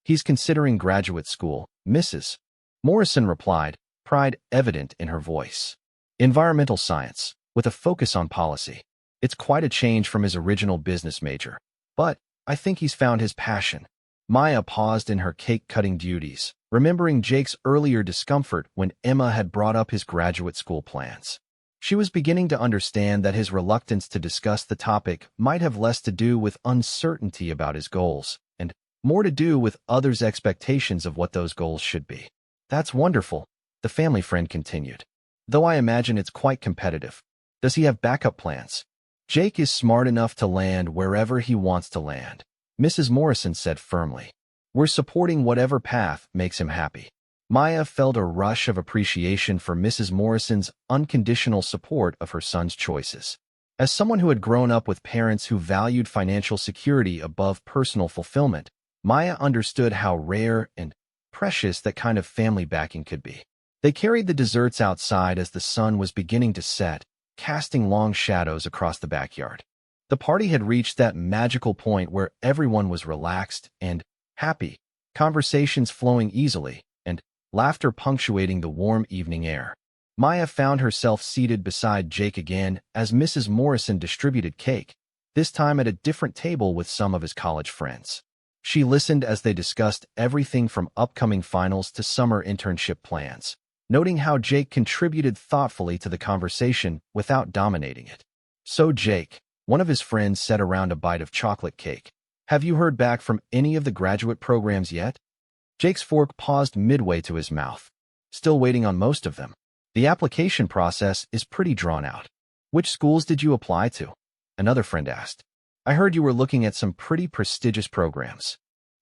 "He's considering graduate school," Mrs. Morrison replied, pride evident in her voice. "Environmental science, with a focus on policy. It's quite a change from his original business major. But I think he's found his passion." Maya paused in her cake-cutting duties, remembering Jake's earlier discomfort when Emma had brought up his graduate school plans. She was beginning to understand that his reluctance to discuss the topic might have less to do with uncertainty about his goals, and more to do with others' expectations of what those goals should be. "That's wonderful," the family friend continued. "Though I imagine it's quite competitive. Does he have backup plans?" "Jake is smart enough to land wherever he wants to land," Mrs. Morrison said firmly. "We're supporting whatever path makes him happy." Maya felt a rush of appreciation for Mrs. Morrison's unconditional support of her son's choices. As someone who had grown up with parents who valued financial security above personal fulfillment, Maya understood how rare and precious that kind of family backing could be. They carried the desserts outside as the sun was beginning to set, casting long shadows across the backyard. The party had reached that magical point where everyone was relaxed and happy, conversations flowing easily, and laughter punctuating the warm evening air. Maya found herself seated beside Jake again as Mrs. Morrison distributed cake, this time at a different table with some of his college friends. She listened as they discussed everything from upcoming finals to summer internship plans, noting how Jake contributed thoughtfully to the conversation without dominating it. "So Jake," one of his friends said around a bite of chocolate cake, "have you heard back from any of the graduate programs yet?" Jake's fork paused midway to his mouth. "Still waiting on most of them. The application process is pretty drawn out." "Which schools did you apply to?" another friend asked. "I heard you were looking at some pretty prestigious programs."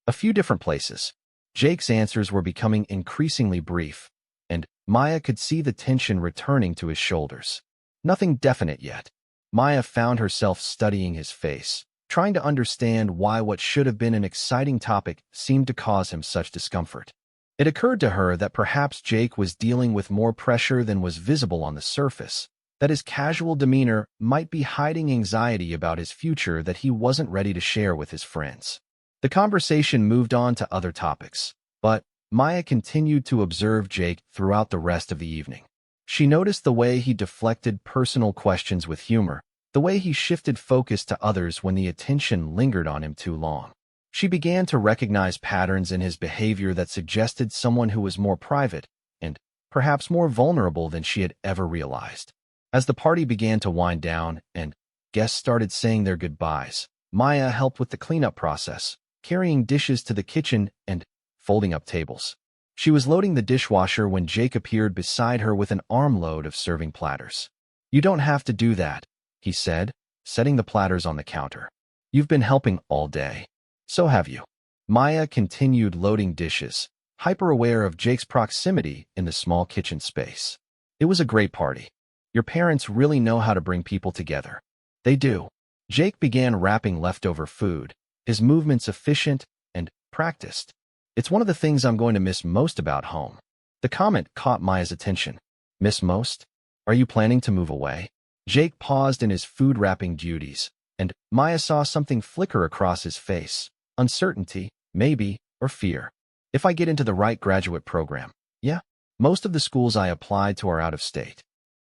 "A few different places." Jake's answers were becoming increasingly brief, and Maya could see the tension returning to his shoulders. Nothing definite yet. Maya found herself studying his face, trying to understand why what should have been an exciting topic seemed to cause him such discomfort. It occurred to her that perhaps Jake was dealing with more pressure than was visible on the surface, that his casual demeanor might be hiding anxiety about his future that he wasn't ready to share with his friends. The conversation moved on to other topics, but Maya continued to observe Jake throughout the rest of the evening. She noticed the way he deflected personal questions with humor, the way he shifted focus to others when the attention lingered on him too long. She began to recognize patterns in his behavior that suggested someone who was more private and perhaps more vulnerable than she had ever realized. As the party began to wind down and guests started saying their goodbyes, Maya helped with the cleanup process, carrying dishes to the kitchen and folding up tables. She was loading the dishwasher when Jake appeared beside her with an armload of serving platters. "You don't have to do that," he said, setting the platters on the counter. "You've been helping all day." "So have you." Maya continued loading dishes, hyper-aware of Jake's proximity in the small kitchen space. "It was a great party. Your parents really know how to bring people together." "They do." Jake began wrapping leftover food, his movements efficient and practiced. "It's one of the things I'm going to miss most about home." The comment caught Maya's attention. "Miss most? Are you planning to move away?" Jake paused in his food-wrapping duties, and Maya saw something flicker across his face. Uncertainty, maybe, or fear. "If I get into the right graduate program, yeah. Most of the schools I applied to are out of state."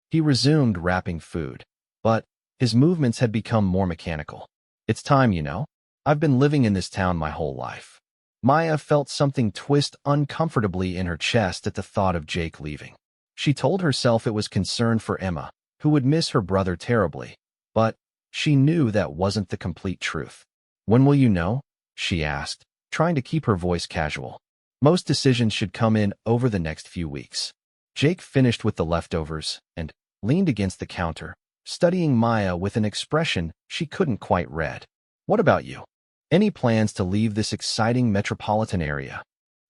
He resumed wrapping food, but his movements had become more mechanical. "It's time, you know. I've been living in this town my whole life." Maya felt something twist uncomfortably in her chest at the thought of Jake leaving. She told herself it was concern for Emma, who would miss her brother terribly, but she knew that wasn't the complete truth. "When will you know?" she asked, trying to keep her voice casual. "Most decisions should come in over the next few weeks." Jake finished with the leftovers and leaned against the counter, studying Maya with an expression she couldn't quite read. "What about you? Any plans to leave this exciting metropolitan area?"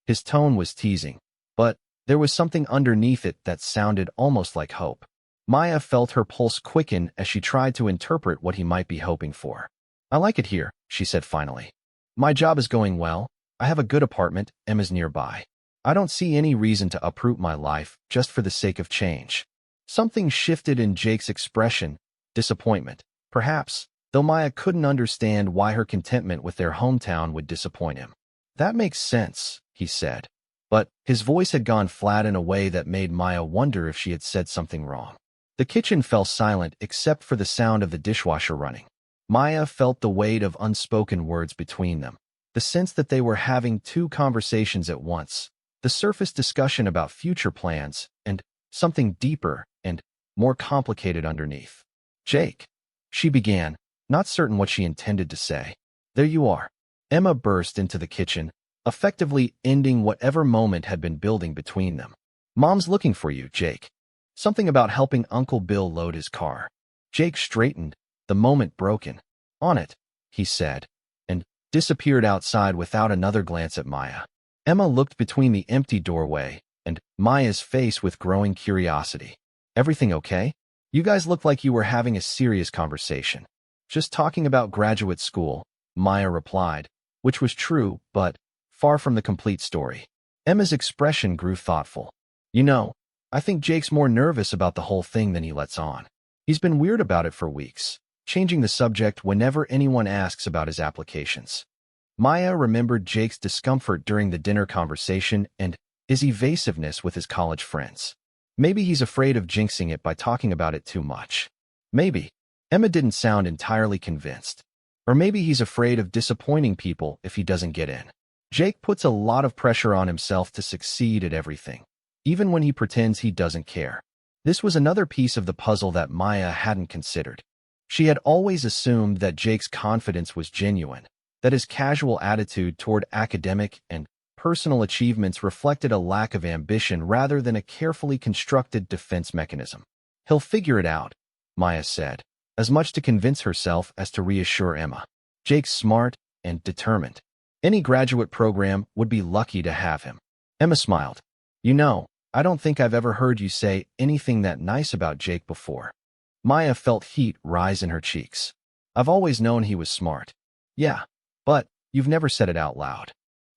His tone was teasing, but there was something underneath it that sounded almost like hope. Maya felt her pulse quicken as she tried to interpret what he might be hoping for. "I like it here," she said finally. "My job is going well. I have a good apartment, Emma's nearby. I don't see any reason to uproot my life just for the sake of change." Something shifted in Jake's expression, disappointment, perhaps, though Maya couldn't understand why her contentment with their hometown would disappoint him. "That makes sense," he said, but his voice had gone flat in a way that made Maya wonder if she had said something wrong. The kitchen fell silent except for the sound of the dishwasher running. Maya felt the weight of unspoken words between them, the sense that they were having two conversations at once, the surface discussion about future plans, and something deeper and more complicated underneath. "Jake," she began, not certain what she intended to say. "There you are." Emma burst into the kitchen, effectively ending whatever moment had been building between them. "Mom's looking for you, Jake." Something about helping Uncle Bill load his car. Jake straightened, the moment broken. "On it," he said, and disappeared outside without another glance at Maya. Emma looked between the empty doorway and Maya's face with growing curiosity. "Everything okay? You guys look like you were having a serious conversation." "Just talking about graduate school," Maya replied, which was true, but far from the complete story. Emma's expression grew thoughtful. "You know, I think Jake's more nervous about the whole thing than he lets on. He's been weird about it for weeks, changing the subject whenever anyone asks about his applications. Maya remembered Jake's discomfort during the dinner conversation and his evasiveness with his college friends. Maybe he's afraid of jinxing it by talking about it too much. Maybe. Emma didn't sound entirely convinced. Or maybe he's afraid of disappointing people if he doesn't get in. Jake puts a lot of pressure on himself to succeed at everything, even when he pretends he doesn't care. This was another piece of the puzzle that Maya hadn't considered. She had always assumed that Jake's confidence was genuine, that his casual attitude toward academic and personal achievements reflected a lack of ambition rather than a carefully constructed defense mechanism. He'll figure it out, Maya said, as much to convince herself as to reassure Emma. Jake's smart and determined. Any graduate program would be lucky to have him. Emma smiled. You know, I don't think I've ever heard you say anything that nice about Jake before. Maya felt heat rise in her cheeks. I've always known he was smart. Yeah, but you've never said it out loud.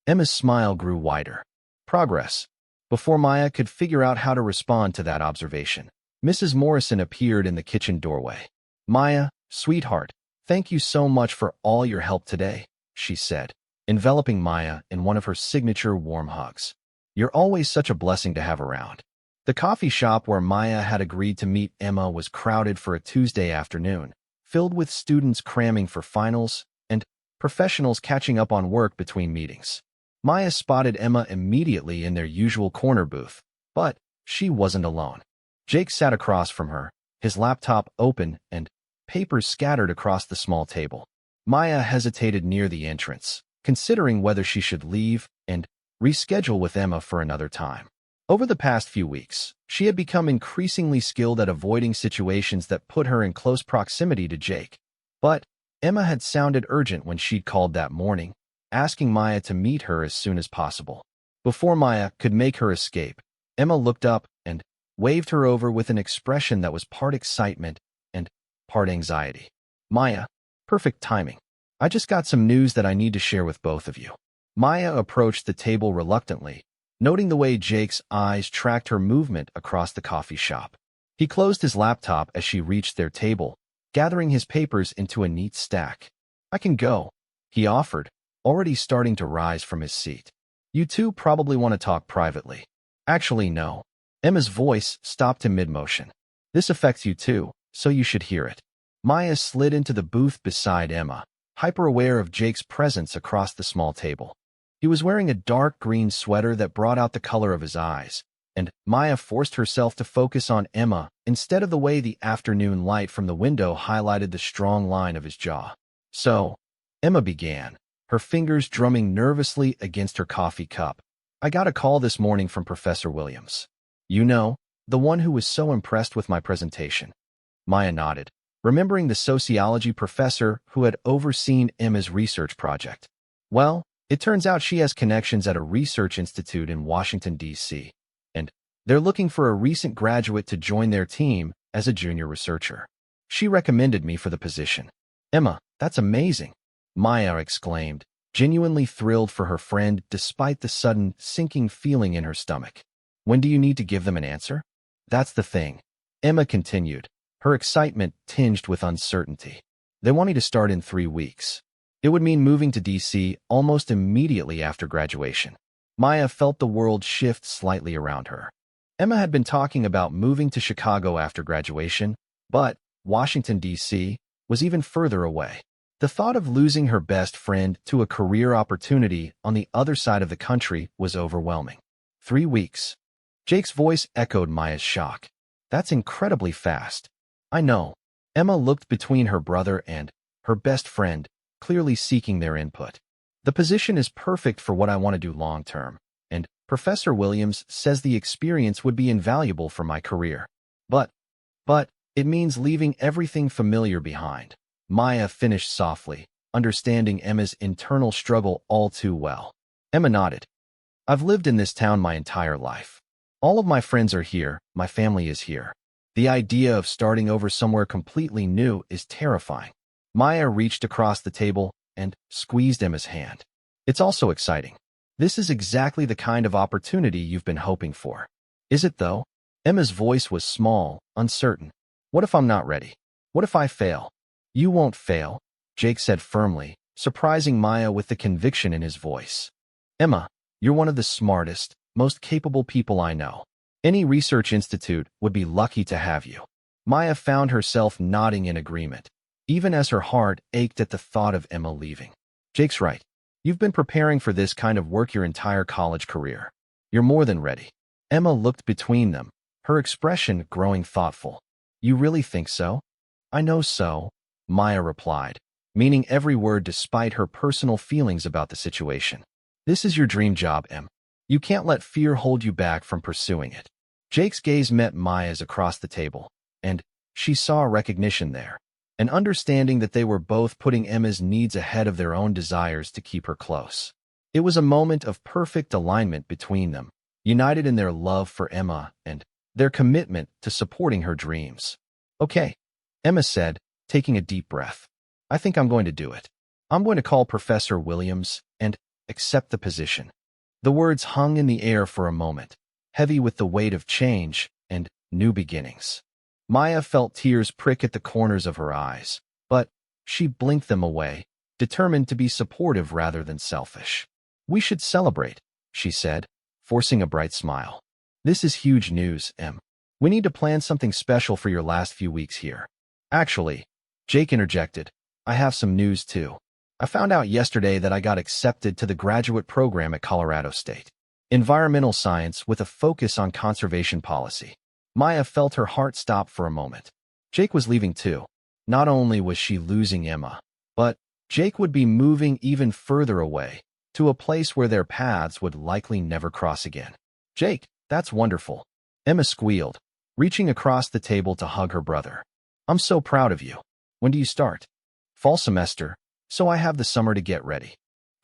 Emma's smile grew wider. Progress. Before Maya could figure out how to respond to that observation, Mrs. Morrison appeared in the kitchen doorway. Maya, sweetheart, thank you so much for all your help today, she said, enveloping Maya in one of her signature warm hugs. You're always such a blessing to have around. The coffee shop where Maya had agreed to meet Emma was crowded for a Tuesday afternoon, filled with students cramming for finals and professionals catching up on work between meetings. Maya spotted Emma immediately in their usual corner booth, but she wasn't alone. Jake sat across from her, his laptop open and papers scattered across the small table. Maya hesitated near the entrance, considering whether she should leave and reschedule with Emma for another time. Over the past few weeks, she had become increasingly skilled at avoiding situations that put her in close proximity to Jake. But Emma had sounded urgent when she'd called that morning, asking Maya to meet her as soon as possible. Before Maya could make her escape, Emma looked up and waved her over with an expression that was part excitement and part anxiety. Maya, perfect timing. I just got some news that I need to share with both of you. Maya approached the table reluctantly, noting the way Jake's eyes tracked her movement across the coffee shop. He closed his laptop as she reached their table, gathering his papers into a neat stack. I can go, he offered, already starting to rise from his seat. You two probably want to talk privately. Actually, no. Emma's voice stopped in mid-motion. This affects you too, so you should hear it. Maya slid into the booth beside Emma, hyper-aware of Jake's presence across the small table. He was wearing a dark green sweater that brought out the color of his eyes, and Maya forced herself to focus on Emma instead of the way the afternoon light from the window highlighted the strong line of his jaw. So, Emma began, her fingers drumming nervously against her coffee cup. I got a call this morning from Professor Williams. You know, the one who was so impressed with my presentation. Maya nodded, remembering the sociology professor who had overseen Emma's research project. Well, it turns out she has connections at a research institute in Washington, D.C., and they're looking for a recent graduate to join their team as a junior researcher. She recommended me for the position. Emma, that's amazing, Maya exclaimed, genuinely thrilled for her friend despite the sudden sinking feeling in her stomach. When do you need to give them an answer? That's the thing, Emma continued, her excitement tinged with uncertainty. They want me to start in 3 weeks. It would mean moving to D.C. almost immediately after graduation. Maya felt the world shift slightly around her. Emma had been talking about moving to Chicago after graduation, but Washington, D.C. was even further away. The thought of losing her best friend to a career opportunity on the other side of the country was overwhelming. 3 weeks. Jake's voice echoed Maya's shock. That's incredibly fast. I know. Emma looked between her brother and her best friend, clearly seeking their input. The position is perfect for what I want to do long-term, and Professor Williams says the experience would be invaluable for my career. But it means leaving everything familiar behind. Maya finished softly, understanding Emma's internal struggle all too well. Emma nodded. I've lived in this town my entire life. All of my friends are here, my family is here. The idea of starting over somewhere completely new is terrifying. Maya reached across the table and squeezed Emma's hand. It's also exciting. This is exactly the kind of opportunity you've been hoping for. Is it though? Emma's voice was small, uncertain. What if I'm not ready? What if I fail? You won't fail, Jake said firmly, surprising Maya with the conviction in his voice. Emma, you're one of the smartest, most capable people I know. Any research institute would be lucky to have you. Maya found herself nodding in agreement, even as her heart ached at the thought of Emma leaving. Jake's right. You've been preparing for this kind of work your entire college career. You're more than ready. Emma looked between them, her expression growing thoughtful. You really think so? I know so, Maya replied, meaning every word despite her personal feelings about the situation. This is your dream job, Em. You can't let fear hold you back from pursuing it. Jake's gaze met Maya's across the table, and she saw recognition there, an understanding that they were both putting Emma's needs ahead of their own desires to keep her close. It was a moment of perfect alignment between them, united in their love for Emma and their commitment to supporting her dreams. Okay, Emma said, taking a deep breath. I think I'm going to do it. I'm going to call Professor Williams and accept the position. The words hung in the air for a moment, heavy with the weight of change and new beginnings. Maya felt tears prick at the corners of her eyes, but she blinked them away, determined to be supportive rather than selfish. We should celebrate, she said, forcing a bright smile. This is huge news, Em. We need to plan something special for your last few weeks here. Actually, Jake interjected, I have some news too. I found out yesterday that I got accepted to the graduate program at Colorado State. Environmental science with a focus on conservation policy. Maya felt her heart stop for a moment. Jake was leaving too. Not only was she losing Emma, but Jake would be moving even further away, to a place where their paths would likely never cross again. Jake, that's wonderful. Emma squealed, reaching across the table to hug her brother. I'm so proud of you. When do you start? Fall semester, so I have the summer to get ready.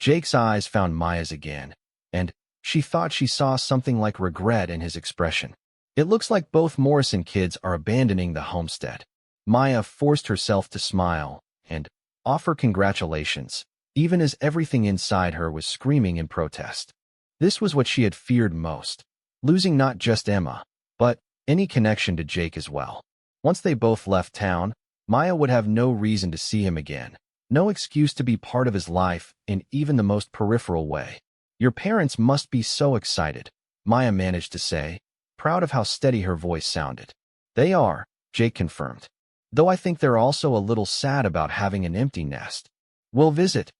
Jake's eyes found Maya's again, and she thought she saw something like regret in his expression. It looks like both Morrison kids are abandoning the homestead. Maya forced herself to smile and offer congratulations, even as everything inside her was screaming in protest. This was what she had feared most, losing not just Emma, but any connection to Jake as well. Once they both left town, Maya would have no reason to see him again, no excuse to be part of his life in even the most peripheral way. Your parents must be so excited, Maya managed to say, proud of how steady her voice sounded. They are, Jake confirmed. Though I think they're also a little sad about having an empty nest. We'll visit,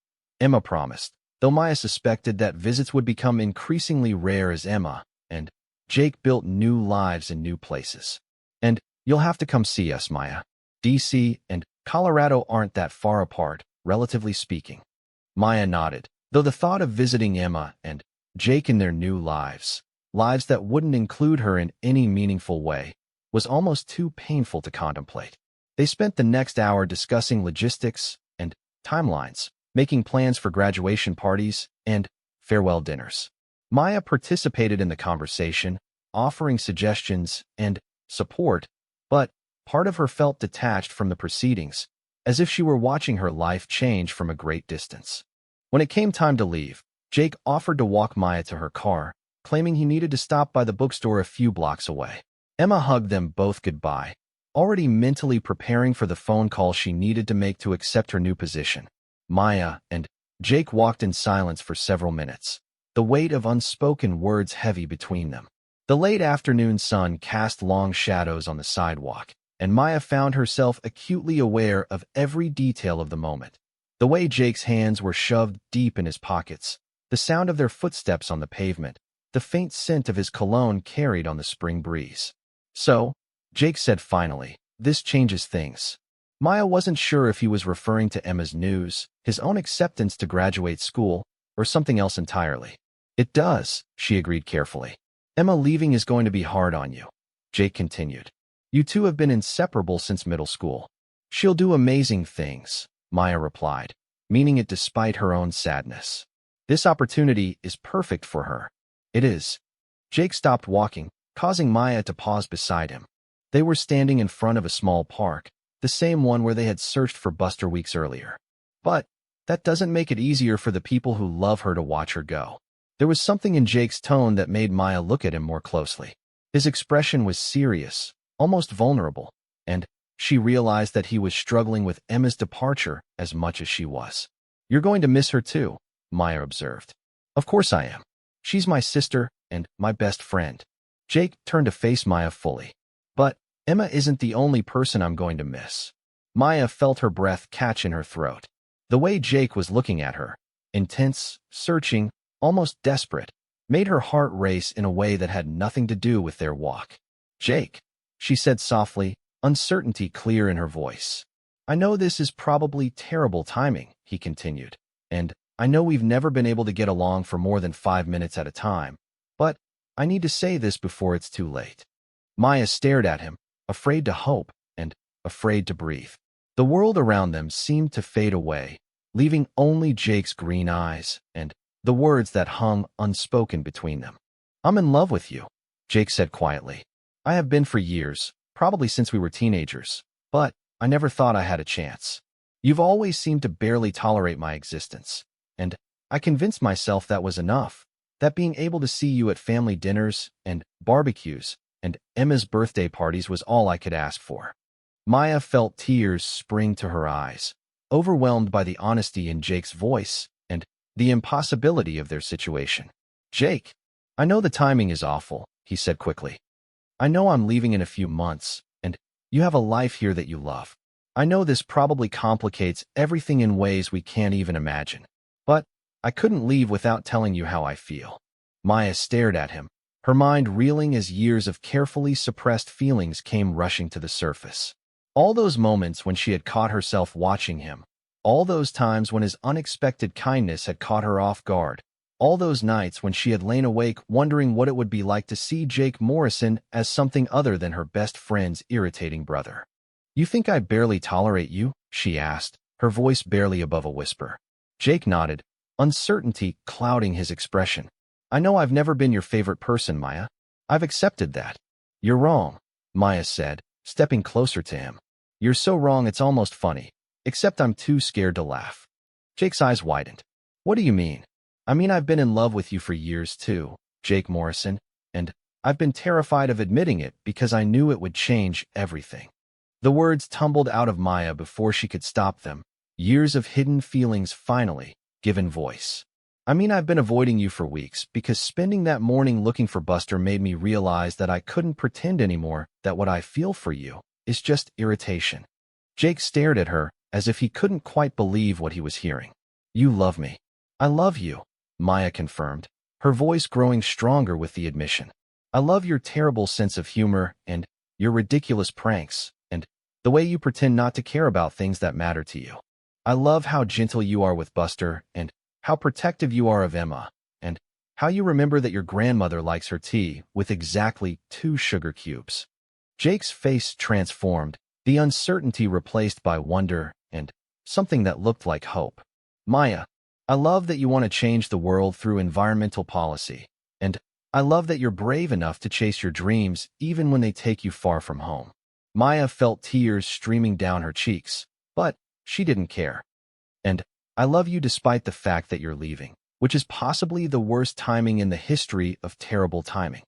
Emma promised, though Maya suspected that visits would become increasingly rare as Emma and Jake built new lives in new places. And you'll have to come see us, Maya. DC and Colorado aren't that far apart, relatively speaking. Maya nodded, though the thought of visiting Emma and Jake in their new lives that wouldn't include her in any meaningful way, was almost too painful to contemplate. They spent the next hour discussing logistics and timelines, making plans for graduation parties and farewell dinners. Maya participated in the conversation, offering suggestions and support, but part of her felt detached from the proceedings, as if she were watching her life change from a great distance. When it came time to leave, Jake offered to walk Maya to her car, claiming he needed to stop by the bookstore a few blocks away. Emma hugged them both goodbye, already mentally preparing for the phone call she needed to make to accept her new position. Maya and Jake walked in silence for several minutes, the weight of unspoken words heavy between them. The late afternoon sun cast long shadows on the sidewalk, and Maya found herself acutely aware of every detail of the moment. The way Jake's hands were shoved deep in his pockets, the sound of their footsteps on the pavement, the faint scent of his cologne carried on the spring breeze. So, Jake said finally, this changes things. Maya wasn't sure if he was referring to Emma's news, his own acceptance to graduate school, or something else entirely. It does, she agreed carefully. Emma leaving is going to be hard on you, Jake continued. You two have been inseparable since middle school. She'll do amazing things, Maya replied, meaning it despite her own sadness. This opportunity is perfect for her. It is. Jake stopped walking, causing Maya to pause beside him. They were standing in front of a small park, the same one where they had searched for Buster weeks earlier. But that doesn't make it easier for the people who love her to watch her go. There was something in Jake's tone that made Maya look at him more closely. His expression was serious, almost vulnerable, and she realized that he was struggling with Emma's departure as much as she was. "You're going to miss her too," Maya observed. "Of course I am. She's my sister and my best friend." Jake turned to face Maya fully. "But Emma isn't the only person I'm going to miss." Maya felt her breath catch in her throat. The way Jake was looking at her, intense, searching, almost desperate, made her heart race in a way that had nothing to do with their walk. "Jake," she said softly, uncertainty clear in her voice. "I know this is probably terrible timing," he continued, "and I know we've never been able to get along for more than 5 minutes at a time, but I need to say this before it's too late." Maya stared at him, afraid to hope and afraid to breathe. The world around them seemed to fade away, leaving only Jake's green eyes and the words that hung unspoken between them. "I'm in love with you," Jake said quietly. "I have been for years, probably since we were teenagers, but I never thought I had a chance. You've always seemed to barely tolerate my existence, and I convinced myself that was enough, that being able to see you at family dinners and barbecues and Emma's birthday parties was all I could ask for." Maya felt tears spring to her eyes, overwhelmed by the honesty in Jake's voice and the impossibility of their situation. "Jake, I know the timing is awful," he said quickly. "I know I'm leaving in a few months, and you have a life here that you love. I know this probably complicates everything in ways we can't even imagine. But I couldn't leave without telling you how I feel." Maya stared at him, her mind reeling as years of carefully suppressed feelings came rushing to the surface. All those moments when she had caught herself watching him, all those times when his unexpected kindness had caught her off guard, all those nights when she had lain awake wondering what it would be like to see Jake Morrison as something other than her best friend's irritating brother. "You think I barely tolerate you?" she asked, her voice barely above a whisper. Jake nodded, uncertainty clouding his expression. "I know I've never been your favorite person, Maya. I've accepted that." "You're wrong," Maya said, stepping closer to him. "You're so wrong it's almost funny, except I'm too scared to laugh." Jake's eyes widened. "What do you mean?" "I mean I've been in love with you for years too, Jake Morrison, and I've been terrified of admitting it because I knew it would change everything." The words tumbled out of Maya before she could stop them, years of hidden feelings finally given voice. "I mean I've been avoiding you for weeks because spending that morning looking for Buster made me realize that I couldn't pretend anymore that what I feel for you is just irritation." Jake stared at her as if he couldn't quite believe what he was hearing. "You love me." "I love you," Maya confirmed, her voice growing stronger with the admission. "I love your terrible sense of humor and your ridiculous pranks and the way you pretend not to care about things that matter to you. I love how gentle you are with Buster and how protective you are of Emma and how you remember that your grandmother likes her tea with exactly 2 sugar cubes." Jake's face transformed, the uncertainty replaced by wonder and something that looked like hope. "Maya, I love that you want to change the world through environmental policy, and I love that you're brave enough to chase your dreams even when they take you far from home." Maya felt tears streaming down her cheeks, but she didn't care. "And I love you despite the fact that you're leaving, which is possibly the worst timing in the history of terrible timing."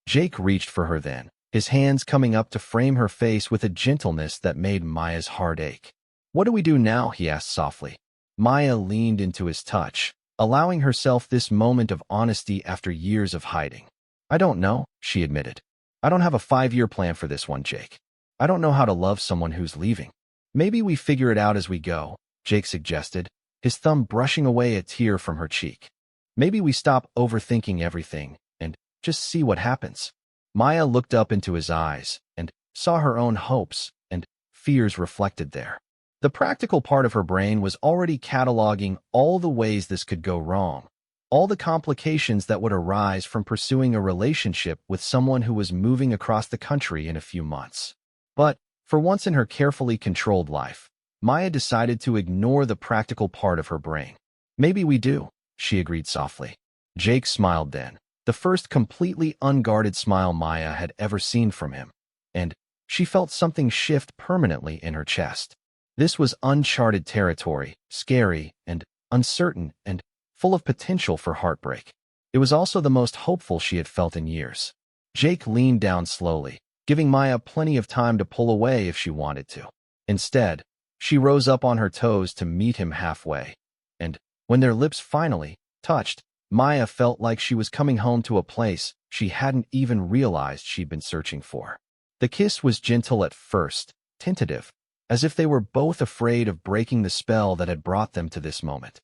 Jake reached for her then, his hands coming up to frame her face with a gentleness that made Maya's heart ache. "What do we do now?" he asked softly. Maya leaned into his touch, allowing herself this moment of honesty after years of hiding. "I don't know," she admitted. "I don't have a 5-year plan for this one, Jake. I don't know how to love someone who's leaving." "Maybe we figure it out as we go," Jake suggested, his thumb brushing away a tear from her cheek. "Maybe we stop overthinking everything and just see what happens." Maya looked up into his eyes and saw her own hopes and fears reflected there. The practical part of her brain was already cataloging all the ways this could go wrong, all the complications that would arise from pursuing a relationship with someone who was moving across the country in a few months. But for once in her carefully controlled life, Maya decided to ignore the practical part of her brain. "Maybe we do," she agreed softly. Jake smiled then, the first completely unguarded smile Maya had ever seen from him, and she felt something shift permanently in her chest. This was uncharted territory, scary and uncertain and full of potential for heartbreak. It was also the most hopeful she had felt in years. Jake leaned down slowly, giving Maya plenty of time to pull away if she wanted to. Instead, she rose up on her toes to meet him halfway. And when their lips finally touched, Maya felt like she was coming home to a place she hadn't even realized she'd been searching for. The kiss was gentle at first, tentative, as if they were both afraid of breaking the spell that had brought them to this moment.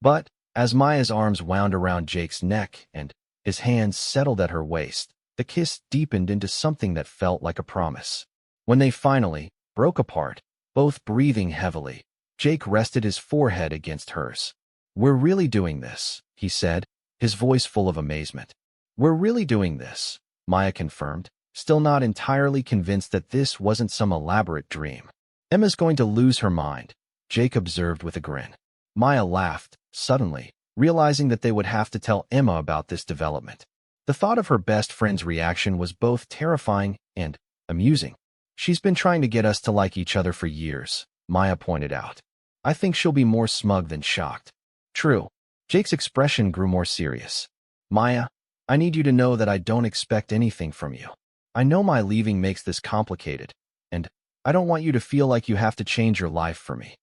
But as Maya's arms wound around Jake's neck and his hands settled at her waist, the kiss deepened into something that felt like a promise. When they finally broke apart, both breathing heavily, Jake rested his forehead against hers. "We're really doing this," he said, his voice full of amazement. "We're really doing this," Maya confirmed, still not entirely convinced that this wasn't some elaborate dream. "Emma's going to lose her mind," Jake observed with a grin. Maya laughed, suddenly, realizing that they would have to tell Emma about this development. The thought of her best friend's reaction was both terrifying and amusing. "She's been trying to get us to like each other for years," Maya pointed out. "I think she'll be more smug than shocked." "True." Jake's expression grew more serious. "Maya, I need you to know that I don't expect anything from you. I know my leaving makes this complicated, and I don't want you to feel like you have to change your life for me."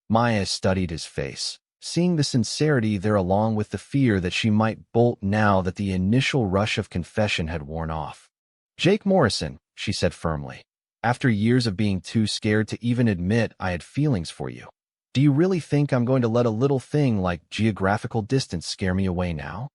Maya studied his face, seeing the sincerity there along with the fear that she might bolt now that the initial rush of confession had worn off. "Jake Morrison," she said firmly, "after years of being too scared to even admit I had feelings for you, do you really think I'm going to let a little thing like geographical distance scare me away now?"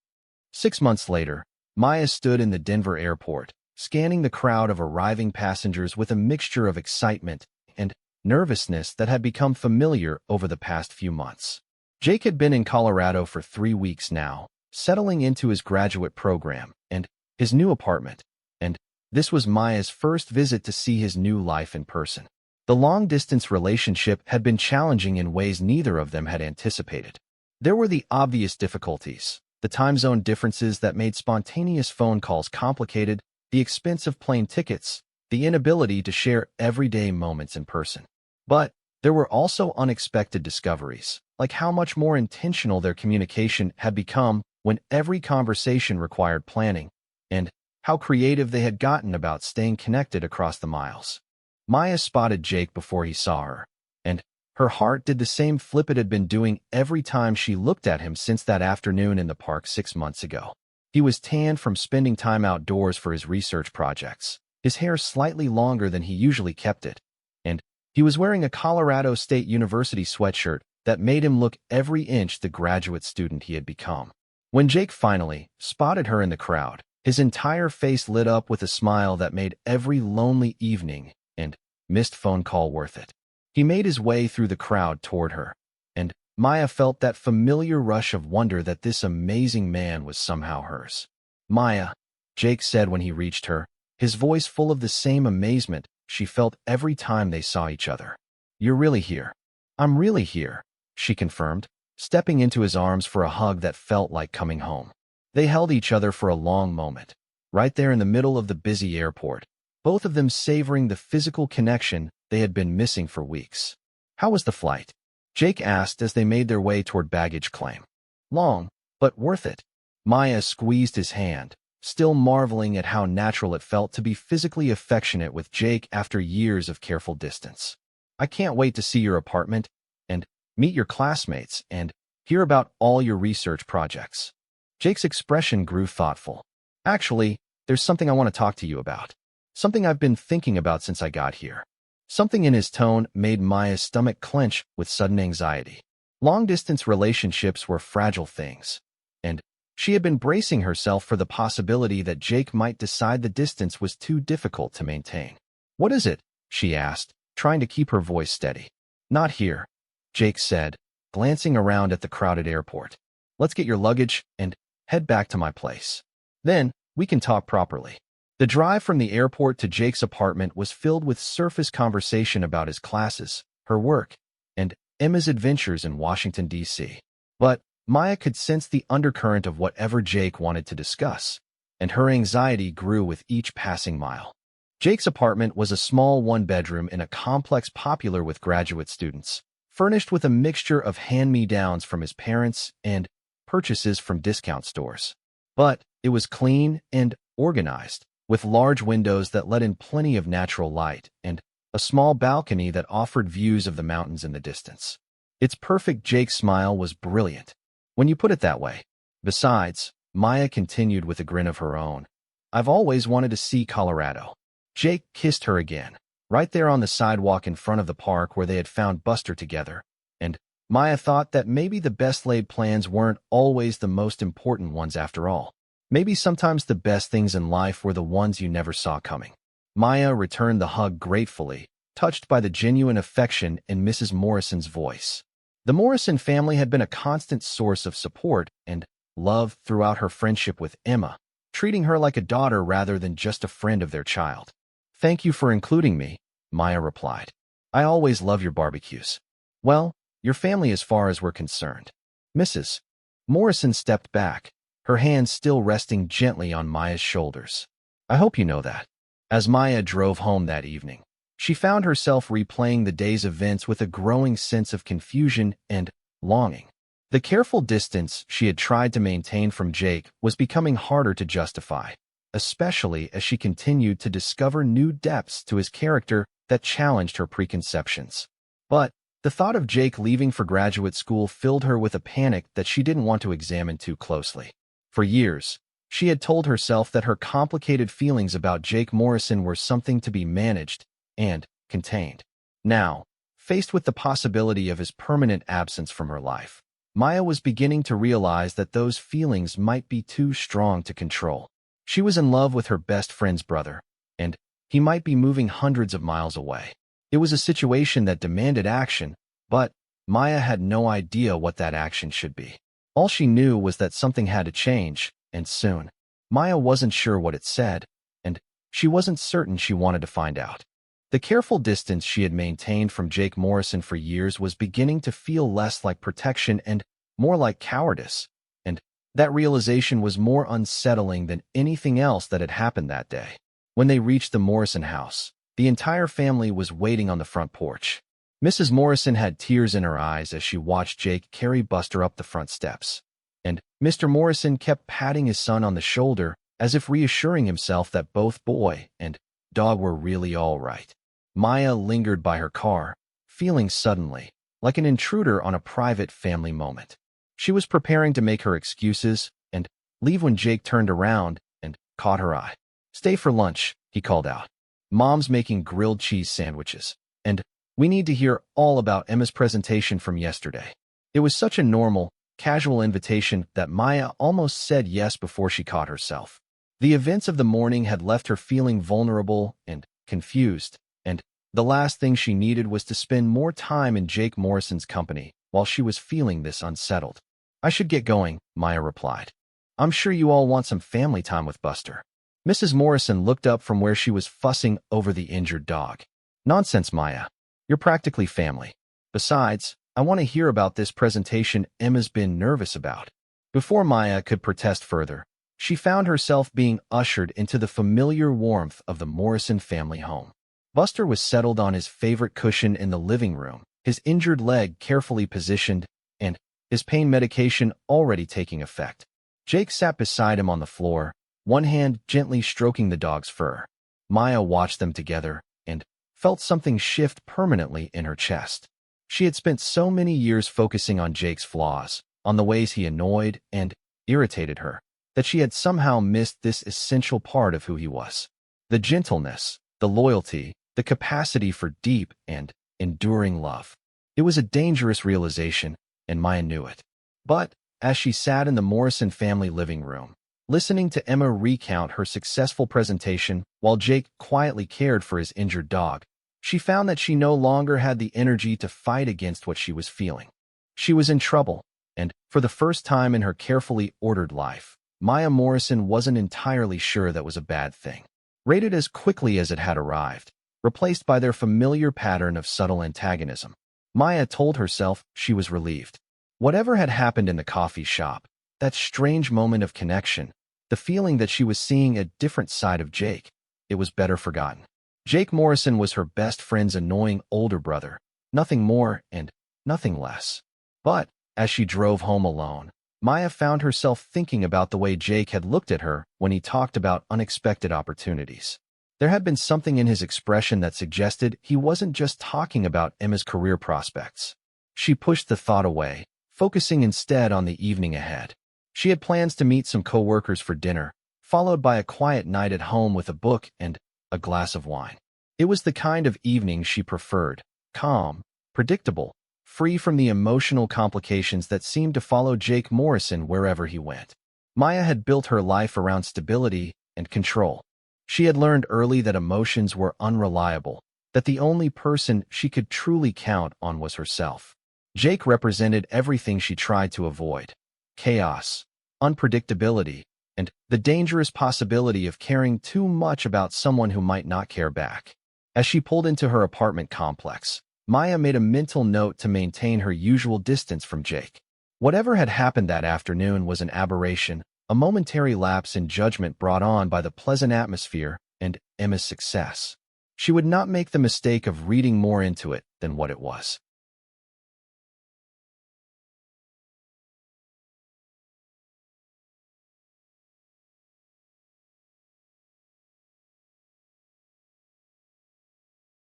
6 months later, Maya stood in the Denver airport, scanning the crowd of arriving passengers with a mixture of excitement and nervousness that had become familiar over the past few months. Jake had been in Colorado for 3 weeks now, settling into his graduate program and his new apartment, and this was Maya's first visit to see his new life in person. The long-distance relationship had been challenging in ways neither of them had anticipated. There were the obvious difficulties, the time zone differences that made spontaneous phone calls complicated, the expense of plane tickets, the inability to share everyday moments in person. But there were also unexpected discoveries, like how much more intentional their communication had become when every conversation required planning, and how creative they had gotten about staying connected across the miles. Maya spotted Jake before he saw her, and her heart did the same flip it had been doing every time she looked at him since that afternoon in the park 6 months ago. He was tanned from spending time outdoors for his research projects, his hair slightly longer than he usually kept it, and he was wearing a Colorado State University sweatshirt that made him look every inch the graduate student he had become. When Jake finally spotted her in the crowd, his entire face lit up with a smile that made every lonely evening and missed phone call worth it. He made his way through the crowd toward her, and Maya felt that familiar rush of wonder that this amazing man was somehow hers. "Maya," Jake said when he reached her, his voice full of the same amazement she felt every time they saw each other. "You're really here." "I'm really here," she confirmed, stepping into his arms for a hug that felt like coming home. They held each other for a long moment, right there in the middle of the busy airport, both of them savoring the physical connection they had been missing for weeks. "How was the flight?" Jake asked as they made their way toward baggage claim. "Long, but worth it." Maya squeezed his hand, still marveling at how natural it felt to be physically affectionate with Jake after years of careful distance. "I can't wait to see your apartment and meet your classmates and hear about all your research projects." Jake's expression grew thoughtful. "Actually, there's something I want to talk to you about. Something I've been thinking about since I got here." Something in his tone made Maya's stomach clench with sudden anxiety. Long-distance relationships were fragile things, and she had been bracing herself for the possibility that Jake might decide the distance was too difficult to maintain. "What is it?" she asked, trying to keep her voice steady. "Not here," Jake said, glancing around at the crowded airport. "Let's get your luggage and head back to my place. Then we can talk properly." The drive from the airport to Jake's apartment was filled with surface conversation about his classes, her work, and Emma's adventures in Washington, D.C. But Maya could sense the undercurrent of whatever Jake wanted to discuss, and her anxiety grew with each passing mile. Jake's apartment was a small one-bedroom in a complex popular with graduate students, furnished with a mixture of hand-me-downs from his parents and purchases from discount stores. But it was clean and organized, with large windows that let in plenty of natural light and a small balcony that offered views of the mountains in the distance. Its perfect Jake's smile was brilliant, when you put it that way. Besides, Maya continued with a grin of her own, I've always wanted to see Colorado. Jake kissed her again, right there on the sidewalk in front of the park where they had found Buster together, and Maya thought that maybe the best-laid plans weren't always the most important ones after all. Maybe sometimes the best things in life were the ones you never saw coming. Maya returned the hug gratefully, touched by the genuine affection in Mrs. Morrison's voice. The Morrison family had been a constant source of support and love throughout her friendship with Emma, treating her like a daughter rather than just a friend of their child. Thank you for including me, Maya replied. I always love your barbecues. Well, your family as far as we're concerned. Mrs. Morrison stepped back, her hands still resting gently on Maya's shoulders. I hope you know that. As Maya drove home that evening, she found herself replaying the day's events with a growing sense of confusion and longing. The careful distance she had tried to maintain from Jake was becoming harder to justify, especially as she continued to discover new depths to his character that challenged her preconceptions. But the thought of Jake leaving for graduate school filled her with a panic that she didn't want to examine too closely. For years, she had told herself that her complicated feelings about Jake Morrison were something to be managed and contained. Now, faced with the possibility of his permanent absence from her life, Maya was beginning to realize that those feelings might be too strong to control. She was in love with her best friend's brother, and he might be moving hundreds of miles away. It was a situation that demanded action, but Maya had no idea what that action should be. All she knew was that something had to change, and soon. Maya wasn't sure what it said, and she wasn't certain she wanted to find out. The careful distance she had maintained from Jake Morrison for years was beginning to feel less like protection and more like cowardice, and that realization was more unsettling than anything else that had happened that day. When they reached the Morrison house, the entire family was waiting on the front porch. Mrs. Morrison had tears in her eyes as she watched Jake carry Buster up the front steps, and Mr. Morrison kept patting his son on the shoulder as if reassuring himself that both boy and dog were really all right. Maya lingered by her car, feeling suddenly like an intruder on a private family moment. She was preparing to make her excuses and leave when Jake turned around and caught her eye. Stay for lunch, he called out. Mom's making grilled cheese sandwiches, and we need to hear all about Emma's presentation from yesterday. It was such a normal, casual invitation that Maya almost said yes before she caught herself. The events of the morning had left her feeling vulnerable and confused, and the last thing she needed was to spend more time in Jake Morrison's company while she was feeling this unsettled. I should get going, Maya replied. I'm sure you all want some family time with Buster. Mrs. Morrison looked up from where she was fussing over the injured dog. Nonsense, Maya. You're practically family. Besides, I want to hear about this presentation Emma's been nervous about. Before Maya could protest further, she found herself being ushered into the familiar warmth of the Morrison family home. Buster was settled on his favorite cushion in the living room, his injured leg carefully positioned, and his pain medication already taking effect. Jake sat beside him on the floor, one hand gently stroking the dog's fur. Maya watched them together and felt something shift permanently in her chest. She had spent so many years focusing on Jake's flaws, on the ways he annoyed and irritated her, that she had somehow missed this essential part of who he was. The gentleness, the loyalty, the capacity for deep and enduring love. It was a dangerous realization, and Maya knew it. But as she sat in the Morrison family living room, listening to Emma recount her successful presentation while Jake quietly cared for his injured dog, she found that she no longer had the energy to fight against what she was feeling. She was in trouble, and for the first time in her carefully ordered life, Maya Morrison wasn't entirely sure that was a bad thing. Rated as quickly as it had arrived, replaced by their familiar pattern of subtle antagonism, Maya told herself she was relieved. Whatever had happened in the coffee shop, that strange moment of connection, the feeling that she was seeing a different side of Jake, it was better forgotten. Jake Morrison was her best friend's annoying older brother, nothing more and nothing less. But as she drove home alone, Maya found herself thinking about the way Jake had looked at her when he talked about unexpected opportunities. There had been something in his expression that suggested he wasn't just talking about Emma's career prospects. She pushed the thought away, focusing instead on the evening ahead. She had plans to meet some co-workers for dinner, followed by a quiet night at home with a book and a glass of wine. It was the kind of evening she preferred, calm, predictable, free from the emotional complications that seemed to follow Jake Morrison wherever he went. Maya had built her life around stability and control. She had learned early that emotions were unreliable, that the only person she could truly count on was herself. Jake represented everything she tried to avoid: chaos, unpredictability, and the dangerous possibility of caring too much about someone who might not care back. As she pulled into her apartment complex, Maya made a mental note to maintain her usual distance from Jake. Whatever had happened that afternoon was an aberration, a momentary lapse in judgment brought on by the pleasant atmosphere and Emma's success. She would not make the mistake of reading more into it than what it was.